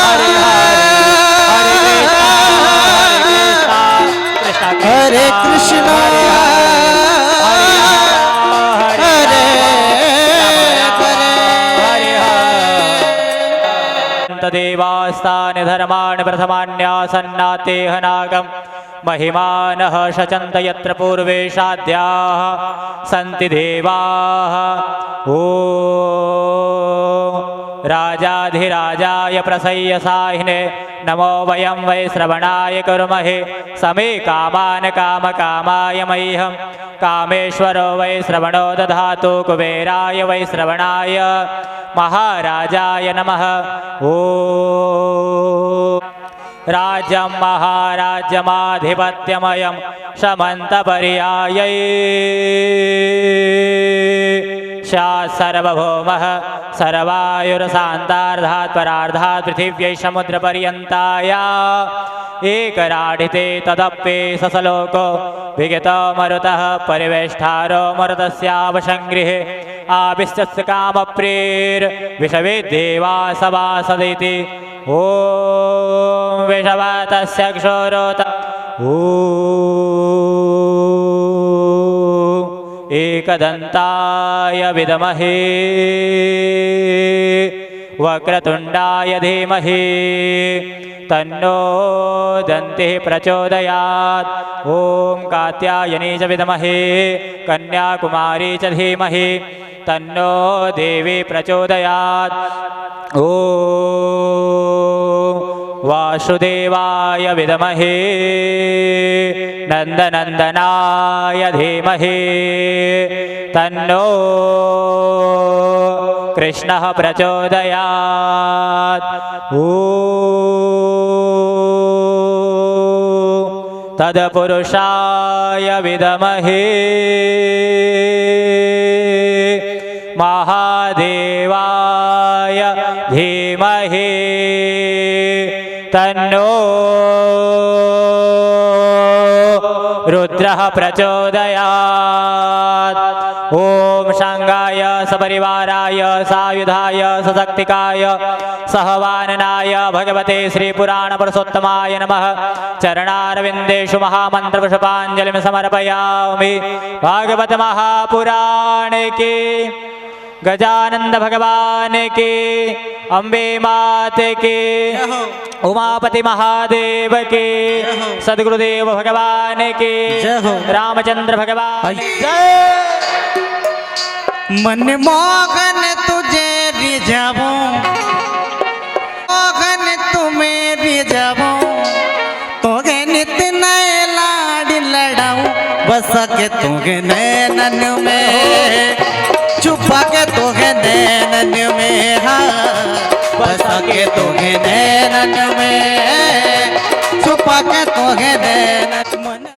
हरे हरे। हरे कृष्णा हरे देवास्तान धर्मान् प्रथमान्यासन्नातेह नागम महिमानः शचन्त यत्र पूर्वे शाद्याः सन्ति देवाः। ॐ राजाधिराजाय प्रसय्यसाहिने नमो वयं वै श्रवणाय कुर्महे समे कामान् कामकामाय मह्यं कामेश्वरो वै श्रवणो दधातु कुबेराय वै श्रवणाय महाराजाय नमः। ॐ राज्यं महाराज्यमाधिपत्यमयं शमन्तपर्यायै स्यात् सर्वभौमः सर्वायुर्शान्तार्धात् परार्धात् पृथिव्यै समुद्रपर्यन्ताया एकराडिते तदप्ये ससलोको विगतो मरुतः परिवेष्टारो मरुतस्यावसङ्गृहे आविश्यस्य कामप्रेर्विषवेद्देवा सवासदिति। ॐ विषवतस्य क्षोरोत। ॐ एकदन्ताय विद्महे वक्रतुण्डाय धीमहि तन्नो दन्तिः प्रचोदयात्। ॐ कात्यायनी च विद्महे कन्याकुमारी च धीमहि तन्नो देवी प्रचोदयात्। ॐ वासुदेवाय विद्महे नन्दनन्दनाय धीमहि तन्नो कृष्णः प्रचोदयात्। ॐ तत्पुरुषाय विद्महे महादेवाय धीमहि तन्नो रुद्रः प्रचोदयात्। ॐ घोषांगाय सपरिवाराय सायुधाय सशक्तिकाय सहवाननाय भगवते श्रीपुराण पुरुषोत्तमाय नमः। चरणारविन्देषु महामन्त्रपुष्पाञ्जलिं समर्पयामि। भागवत महापुराण की, गजानंद भगवान की, अम्बे माते की, उमापति महादेव की, सद्गुरुदेव भगवान की, रामचंद्र भगवान जय। मन मोहन तुझे रिझाऊं, मोहन तुम्हें रिझाऊं, तोगे नित नए लाड लड़ाऊं, बस के तोगे नैनन में, छुपा के तोगे नैनन में, हाँ बस के तोगे नैनन में।